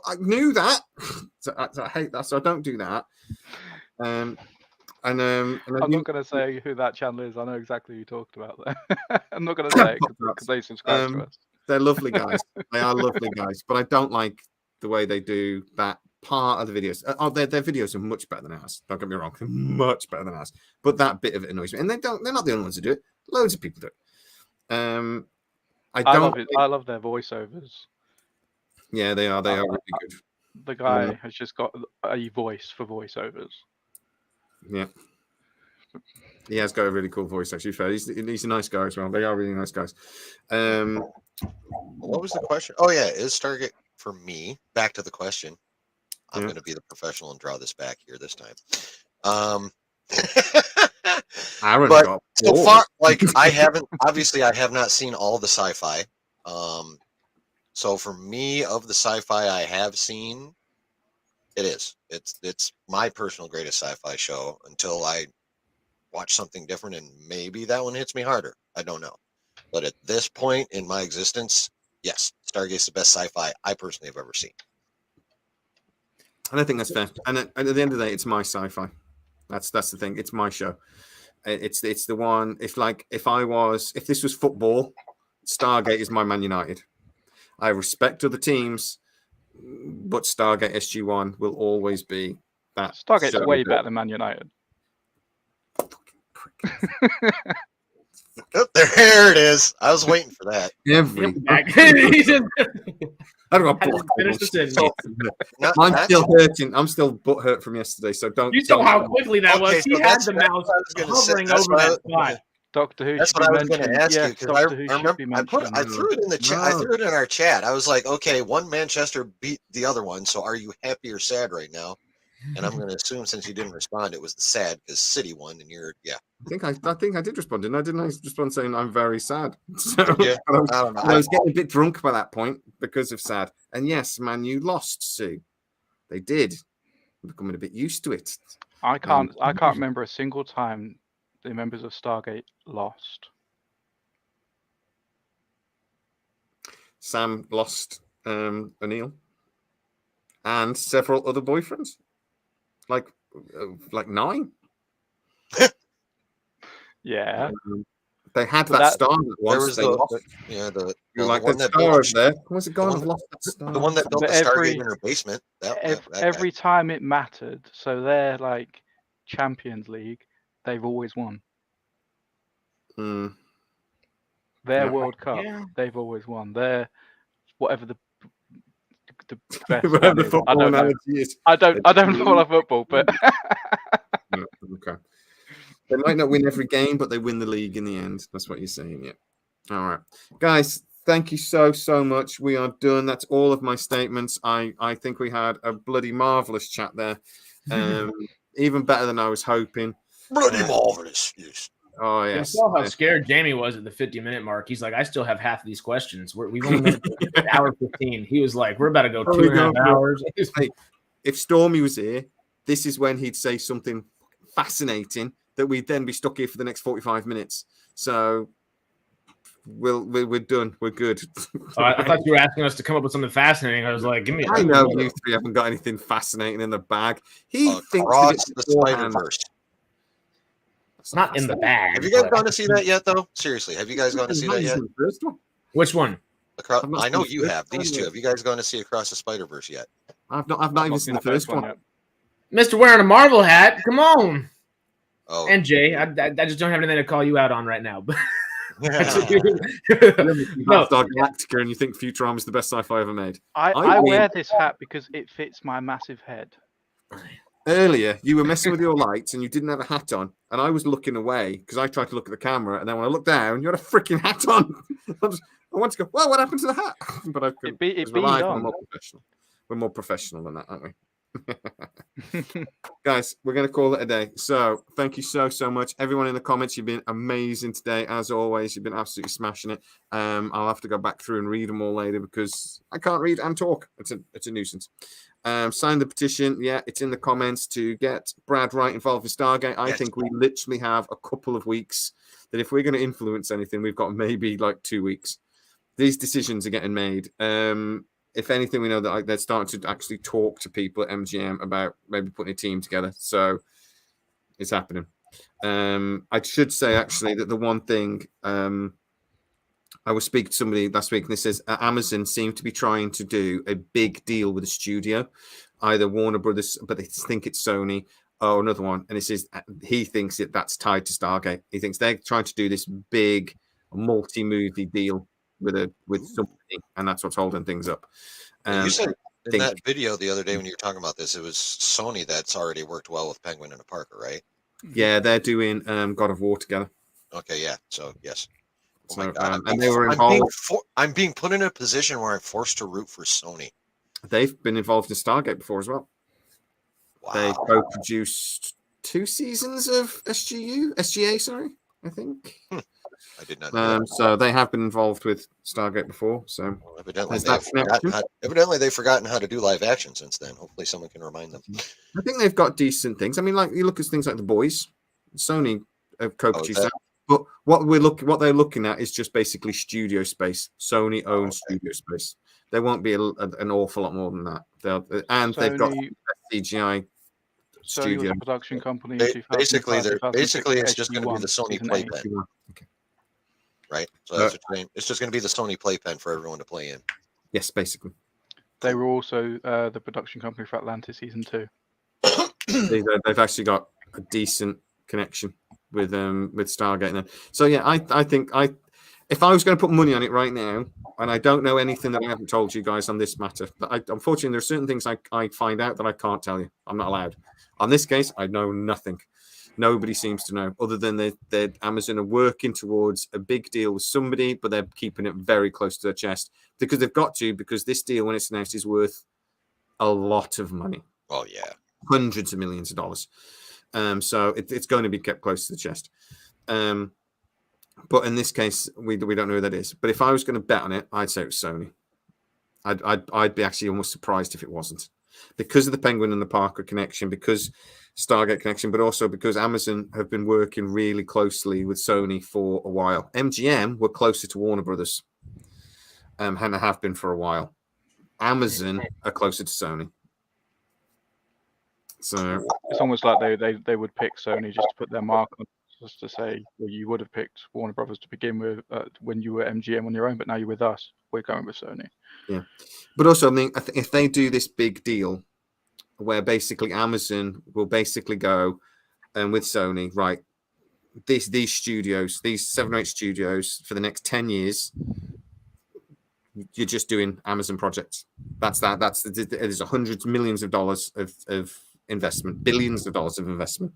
I knew that, so I hate that, so I don't do that. And I'm not going to say who that channel is. I know exactly who you talked about there. I'm not going to say it because they subscribe to us. They're lovely guys. They are lovely guys, but I don't like the way they do that part of the videos. Their videos are much better than ours. Don't get me wrong, much better than ours. But that bit of it annoys me, and they're not the only ones to do it. Loads of people do it. I love their voiceovers. Yeah, they are really good. The guy has just got a voice for voiceovers. Yeah. He has got a really cool voice, actually. Fair. He's a nice guy as well. They are really nice guys. What was the question? Oh, yeah. Is Stargate for me? Back to the question. I'm going to be the professional and draw this back here this time. Aaron but got so far, like, I have not seen all the sci-fi. So for me, of the sci-fi I have seen, it's my personal greatest sci-fi show until I watch something different, and maybe that one hits me harder. I don't know. But at this point in my existence, yes, Stargate's the best sci-fi I personally have ever seen. And I think that's fair. And at the end of the day, it's my sci-fi. That's the thing. It's my show. It's the one. If this was football, Stargate is my Man United. I respect other teams, but Stargate SG1 will always be that. Stargate's way better than Man United. Oh, there it is. I was waiting for that. I'm still hurting. I'm still butt hurt from yesterday. So don't. You saw how quickly that was. He had the mouse hovering over that spot. Doctor Who. That's what I was going to ask you, because I remember I threw it in the chat. I threw it in our chat. I was like, okay, one Manchester beat the other one. So are you happy or sad right now? And I'm going to assume, since you didn't respond, it was the sad because City won, and you're I think I did respond, didn't I? Didn't I respond saying I'm very sad? So, yeah, I was getting a bit drunk by that point because of sad. And yes, Man U lost, Sue. They did. I'm becoming a bit used to it. I can't remember a single time the members of Stargate lost. Sam lost Anil and several other boyfriends, like 9. Yeah, they had that star There was once. the one that star over there. Where's it gone? I've lost that star. The one that built the Stargate in her basement. Every time it mattered, so they're like Champions League. They've always won. Their World Cup, they've always won. They're whatever the best one is. I don't know. I don't know all football, but okay. They might not win every game, but they win the league in the end. That's what you're saying, yeah. All right, guys. Thank you so much. We are done. That's all of my statements. I think we had a bloody marvelous chat there. Even better than I was hoping. Bloody marvelous. Yes. Oh You yes. saw how scared Jamie was at the 50-minute mark. He's like, I still have half of these questions. We've only made it to hour 15. He was like, we're about to go 2.5 hours. Hey, if Stormy was here, this is when he'd say something fascinating that we'd then be stuck here for the next 45 minutes. So we're done. We're good. I thought you were asking us to come up with something fascinating. I was like, give me. I know you three haven't got anything fascinating in the bag. He thinks Across that the it's Spider-Verse. It's not in the bag. Have you guys gone to see that yet, though? Seriously, have you guys gone to see that yet? Which one? I know you have. These two. Have you guys gone to see Across the Spider-Verse yet? I've not even seen the first one yet. Mr. Wearing a Marvel hat. Come on. Oh, And Jay, I just don't have anything to call you out on right now. But Battlestar Galactica, and you think Futurama is the best sci-fi ever made. I wear this hat because it fits my massive head. Earlier, you were messing with your lights and you didn't have a hat on, and I was looking away because I tried to look at the camera, and then when I looked down, you had a freaking hat on. I want to go, well, what happened to the hat? But I couldn't. It We're on. more professional. We're more professional than that, aren't we? Guys, we're going to call it a day. So thank you so much, everyone in the comments. You've been amazing today, as always. You've been absolutely smashing it. I'll have to go back through and read them all later because I can't read and talk. It's a nuisance. Sign the petition. Yeah, it's in the comments to get Brad Wright involved in Stargate. I think we literally have a couple of weeks that if we're going to influence anything, we've got maybe like 2 weeks. These decisions are getting made. If anything, we know that they're starting to actually talk to people at MGM about maybe putting a team together. So it's happening. I should say, actually, that the one thing I was speaking to somebody last week, and this says Amazon seem to be trying to do a big deal with a studio, either Warner Brothers, but they think it's Sony, or another one. And it says he thinks that's tied to Stargate. He thinks they're trying to do this big multi-movie deal with somebody, and that's what's holding things up. You said in that video the other day when you were talking about this, it was Sony that's already worked well with Penguin and Parker, right? Yeah, they're doing God of War together. Okay, yeah. So yes. Oh So, my God! and they were involved. I'm being put in a position where I'm forced to root for Sony. They've been involved in Stargate before as well. Wow. They co-produced 2 seasons of SGA, sorry, I think. I did not know that. So they have been involved with Stargate before. So evidently they've forgotten how to do live action since then. Hopefully someone can remind them. I think they've got decent things. I mean, like you look at things like The Boys, Sony co-produced that. But what they're looking at is just basically studio space. Sony owns studio space. There won't be an awful lot more than that. They've got CGI Sony was a production company. Basically, it's just going to be the Sony playpen. Okay. Right? So that's what you're saying. It's just going to be the Sony playpen for everyone to play in. Yes, basically. They were also the production company for Atlantis season 2. They've actually got a decent connection with Stargate then. So yeah, I think if I was going to put money on it right now, and I don't know anything that I haven't told you guys on this matter, but unfortunately there are certain things I find out that I can't tell you. I'm not allowed. On this case, I know nothing. Nobody seems to know, other than that Amazon are working towards a big deal with somebody, but they're keeping it very close to their chest because they've got to, because this deal, when it's announced, is worth a lot of money. Oh yeah, hundreds of millions of dollars. So it's going to be kept close to the chest. But in this case, we don't know who that is. But if I was going to bet on it, I'd say it was Sony. I'd be actually almost surprised if it wasn't, because of the Penguin and the Parker connection, because Stargate connection, but also because Amazon have been working really closely with Sony for a while. MGM were closer to Warner Brothers, and have been for a while. Amazon are closer to Sony. So it's almost like they would pick Sony just to put their mark on, just to say, well, you would have picked Warner Brothers to begin with when you were MGM on your own, but now you're with us. We're going with Sony. Yeah, but also, I mean, if they do this big deal where basically Amazon will basically go with Sony, right? These studios, these 7 or 8 studios for the next 10 years, you're just doing Amazon projects. There's hundreds of millions of dollars of investment, billions of dollars of investment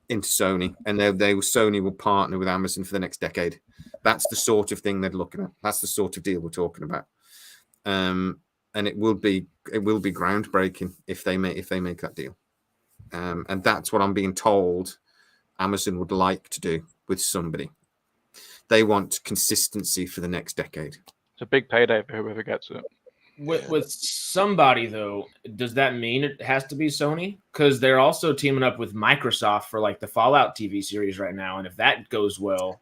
into Sony, and Sony will partner with Amazon for the next decade. That's the sort of thing they're looking at. That's the sort of deal we're talking about. And it will be groundbreaking if they make that deal. And that's what I'm being told Amazon would like to do. with somebody. They want consistency for the next decade. It's a big payday for whoever gets it. With somebody though, does that mean it has to be Sony? Because they're also teaming up with Microsoft for like the Fallout TV series right now, and if that goes well,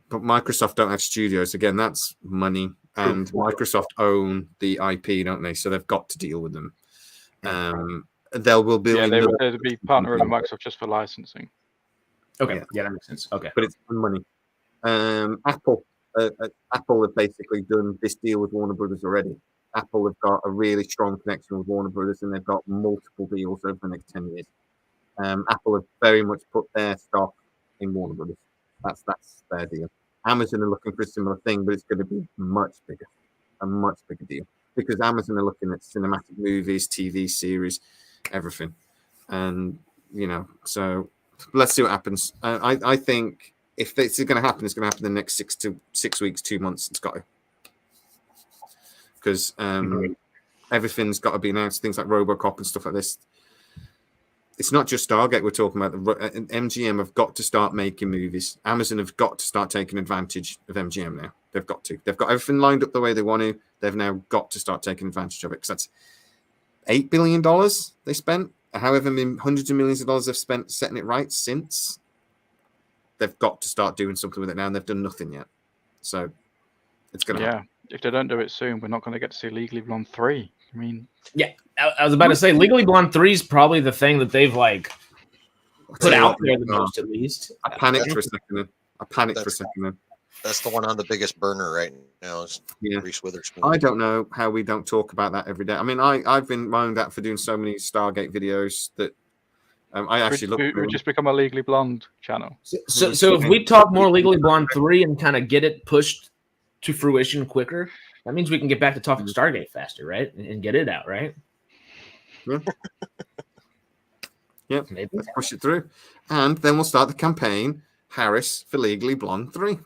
but Microsoft don't have studios. Again, that's money, and Microsoft own the IP, don't they? So they've got to deal with them. They will be. Yeah, they'd be partnering with Microsoft just for licensing. Okay, yeah, that makes sense. Okay, but it's money. Apple have basically done this deal with Warner Brothers already. Apple have got a really strong connection with Warner Brothers, and they've got multiple deals over the next 10 years. Apple have very much put their stock in Warner Brothers. That's their deal. Amazon are looking for a similar thing, but it's going to be a much bigger deal, because Amazon are looking at cinematic movies, TV series, everything. And, so let's see what happens. I think if this is going to happen, it's going to happen in the next 6 weeks, 2 months. It's got to. Because everything's got to be announced, things like RoboCop and stuff like this. It's not just Stargate we're talking about. MGM have got to start making movies. Amazon have got to start taking advantage of MGM now. They've got to. They've got everything lined up the way they want to. They've now got to start taking advantage of it, because that's $8 billion they spent. However many hundreds of millions of dollars they've spent setting it right since. They've got to start doing something with it now, and they've done nothing yet. So it's going to happen. If they don't do it soon, we're not going to get to see Legally Blonde 3. I mean, yeah, I was about to say Legally Blonde 3 is probably the thing that they've like put out there the most, at least. I panicked for a second. That's the one on the biggest burner right now. Is Reese Witherspoon. I don't know how we don't talk about that every day. I mean, I've been moaned at for doing so many Stargate videos that I actually look. We just become a Legally Blonde channel. So if we talk more Legally Blonde 3 and kind of get it pushed to fruition quicker, that means we can get back to talking Stargate faster, right? And get it out, right? Yeah. Yeah, maybe. Let's push it through. And then we'll start the campaign, Harris for Legally Blonde 3.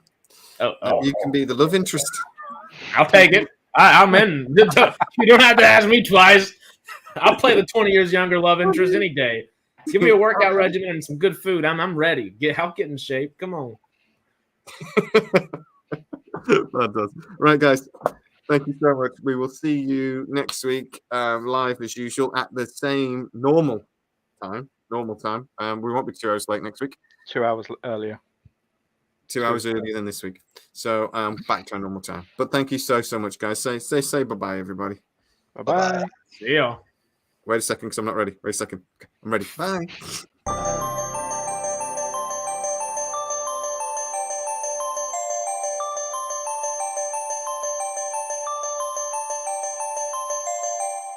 You can be the love interest. I'll take it. I'm in. You don't have to ask me twice. I'll play the 20 years younger love interest any day. Give me a workout regimen and some good food. I'm ready. I'll get in shape. Come on. That does. Right, guys. Thank you so much. We will see you next week, live as usual at the same normal time. We won't be 2 hours late next week. 2 hours earlier. 2 hours earlier than this week. So back to our normal time. But thank you so much, guys. Say bye-bye, everybody. Bye-bye. See ya. Wait a second, because I'm not ready. Wait a second. Okay, I'm ready. Bye.